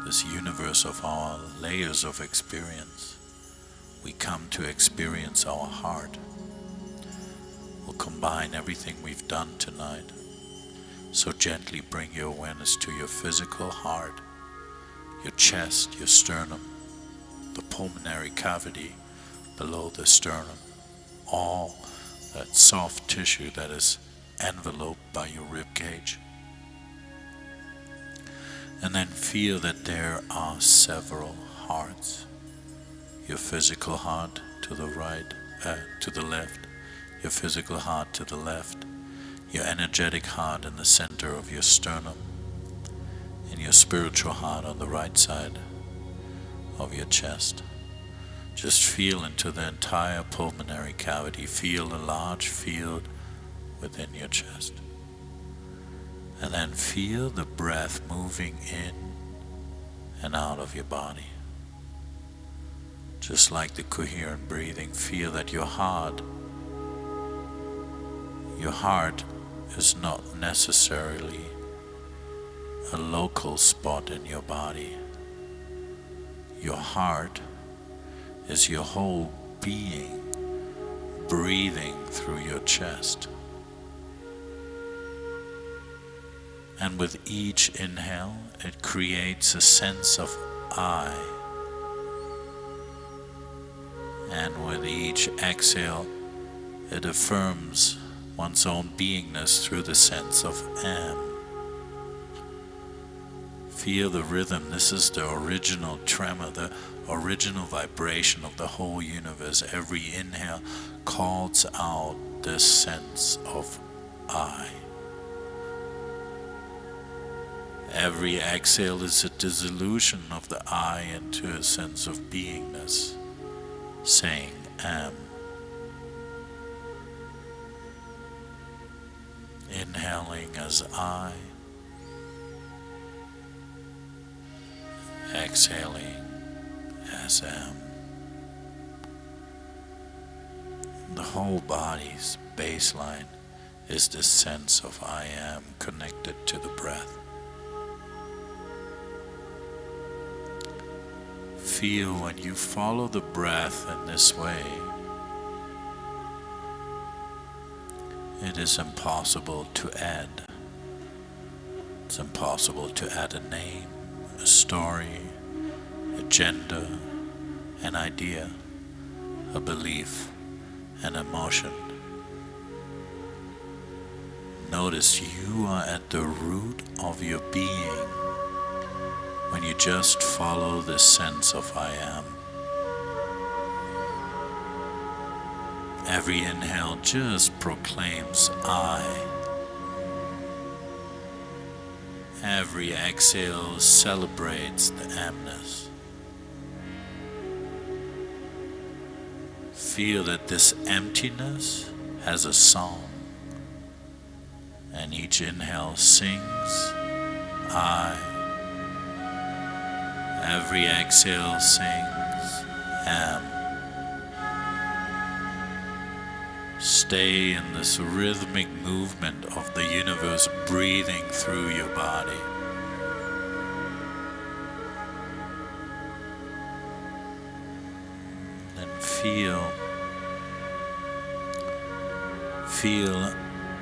this universe of our layers of experience, we come to experience our heart. We'll combine everything we've done tonight. So gently bring your awareness to your physical heart, your chest, your sternum, the pulmonary cavity below the sternum, all that soft tissue that is enveloped by your rib cage. And then feel that there are several hearts. Your physical heart to the right, to the left, your physical heart to the left, your energetic heart in the center of your sternum, and your spiritual heart on the right side of your chest. Just feel into the entire pulmonary cavity. Feel a large field within your chest. And then feel the breath moving in and out of your body. Just like the coherent breathing, feel that your heart is not necessarily a local spot in your body. Your heart is your whole being breathing through your chest. And with each inhale, it creates a sense of I. And with each exhale, it affirms one's own beingness through the sense of am. Feel the rhythm. This is the original tremor, the original vibration of the whole universe. Every inhale calls out this sense of I. Every exhale is a dissolution of the I into a sense of beingness, saying am. Inhaling as I, exhaling as am. The whole body's baseline is this sense of I am connected to the breath. Feel when you follow the breath in this way, it is impossible to add. It's impossible to add a name, a story, a gender, an idea, a belief, an emotion. Notice you are at the root of your being when you just follow this sense of I am. Every inhale just proclaims I. Every exhale celebrates the emptiness. Feel that this emptiness has a song, and each inhale sings I. Every exhale sings am. Stay in this rhythmic movement of the universe breathing through your body. Then feel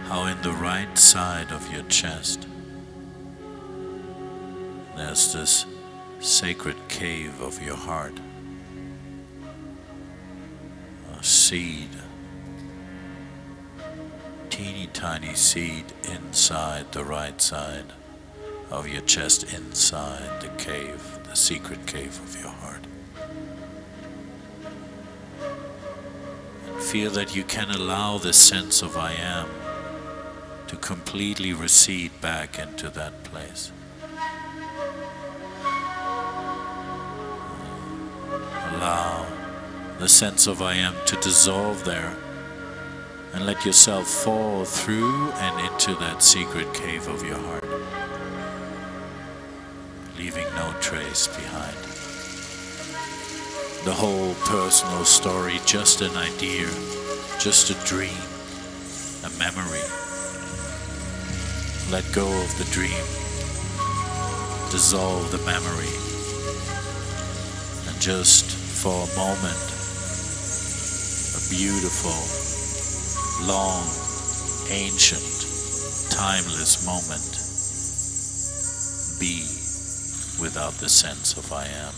how in the right side of your chest there's this sacred cave of your heart, a seed, teeny tiny seed inside the right side of your chest, inside the cave, the secret cave of your heart. And feel that you can allow this sense of I am to completely recede back into that place. Allow the sense of I am to dissolve there, and let yourself fall through and into that secret cave of your heart, leaving no trace behind. The whole personal story, just an idea, just a dream, a memory. Let go of the dream, dissolve the memory, and just for a moment, a beautiful, long, ancient, timeless moment, be without the sense of I am.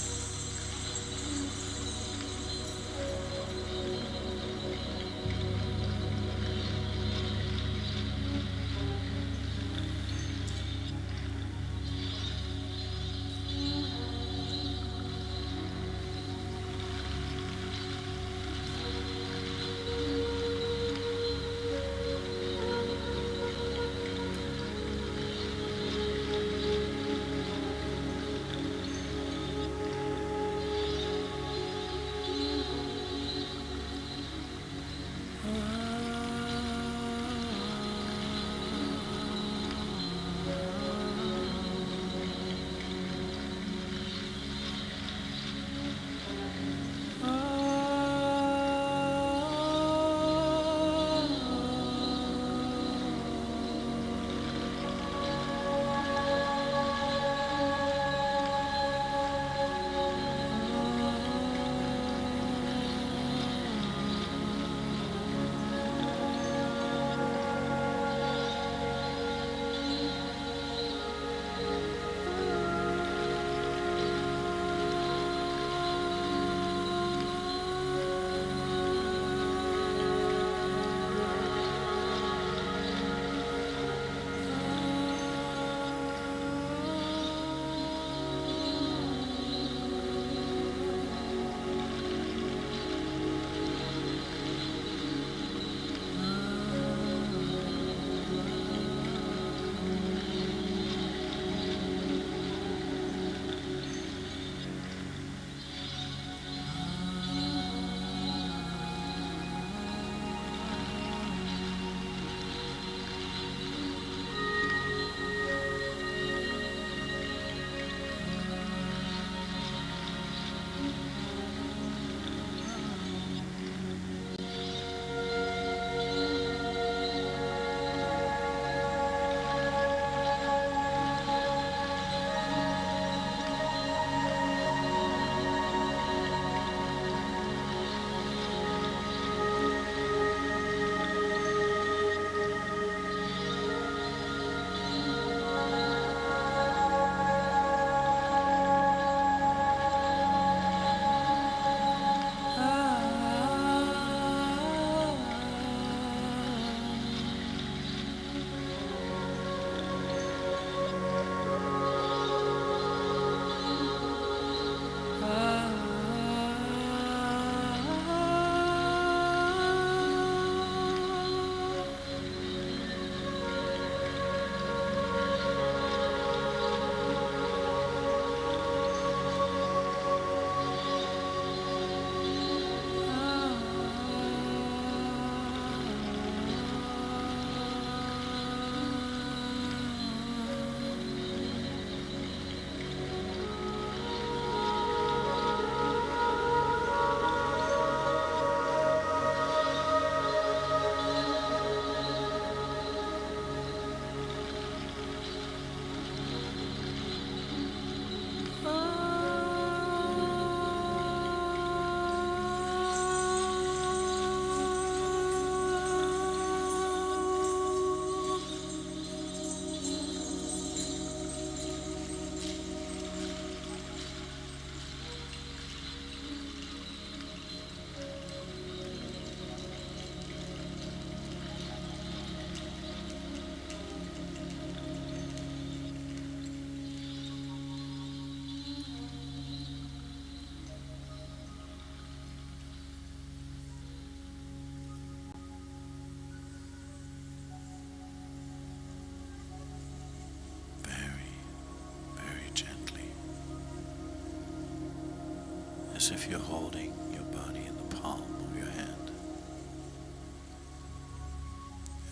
if you're holding your body in the palm of your hand.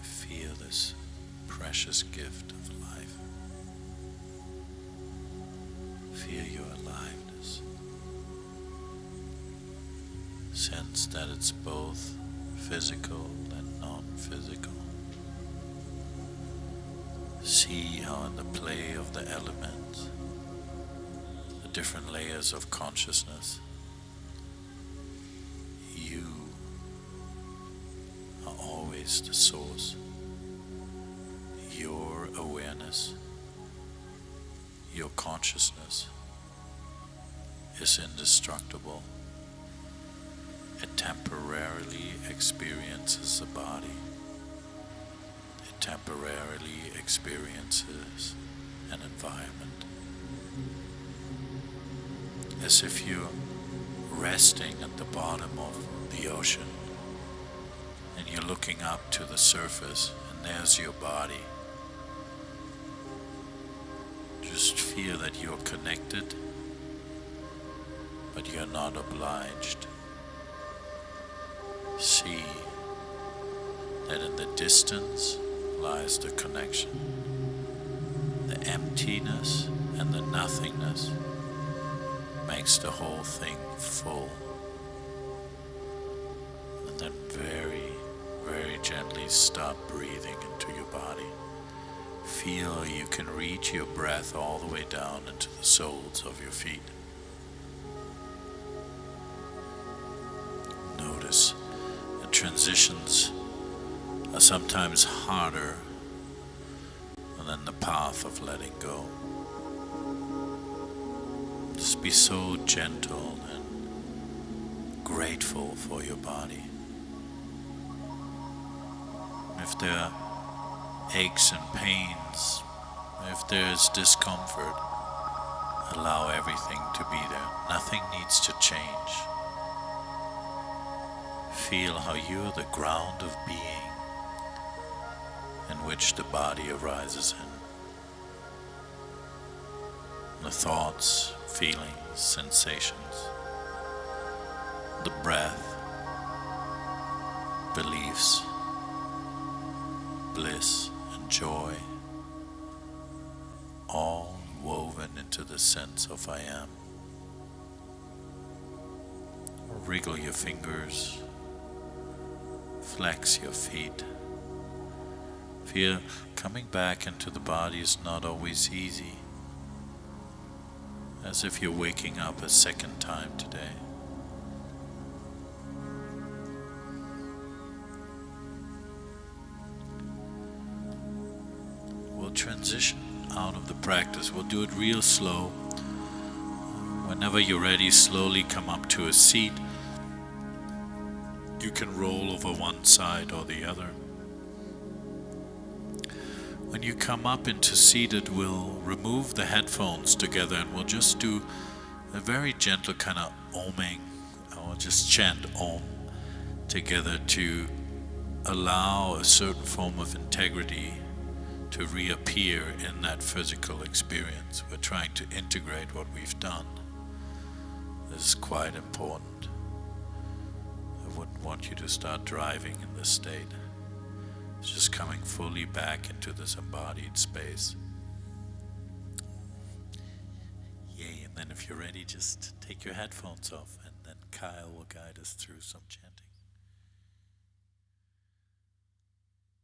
Feel this precious gift of life. Feel your aliveness. Sense that it's both physical and non-physical. See how in the play of the elements, the different layers of consciousness, you are always the source. Your awareness, your consciousness is indestructible. It temporarily experiences the body. It temporarily experiences an environment. As if you're resting at the bottom of the ocean and you're looking up to the surface and there's your body. Just feel that you're connected, but you're not obliged. See that in the distance lies the connection, the emptiness and the nothingness makes the whole thing full. And then very, very gently start breathing into your body. Feel you can reach your breath all the way down into the soles of your feet. Notice the transitions are sometimes harder than the path of letting go. Just be so gentle and grateful for your body. If there are aches and pains, if there's discomfort, allow everything to be there. Nothing needs to change. Feel how you're the ground of being in which the body arises in. The thoughts, feelings, sensations, the breath, beliefs, bliss and joy, all woven into the sense of I am. Wriggle your fingers, flex your feet. Feel coming back into the body is not always easy, as if you're waking up a second time today. We'll transition out of the practice. We'll do it real slow. Whenever you're ready, slowly come up to a seat. You can roll over one side or the other. When you come up into seated, we'll remove the headphones together and we'll just do a very gentle kind of oming, or just chant Om together to allow a certain form of integrity to reappear in that physical experience. We're trying to integrate what we've done. This is quite important. I wouldn't want you to start driving in this state. It's just coming fully back into this embodied space. Yay, and then if you're ready, just take your headphones off and then Kyle will guide us through some chanting.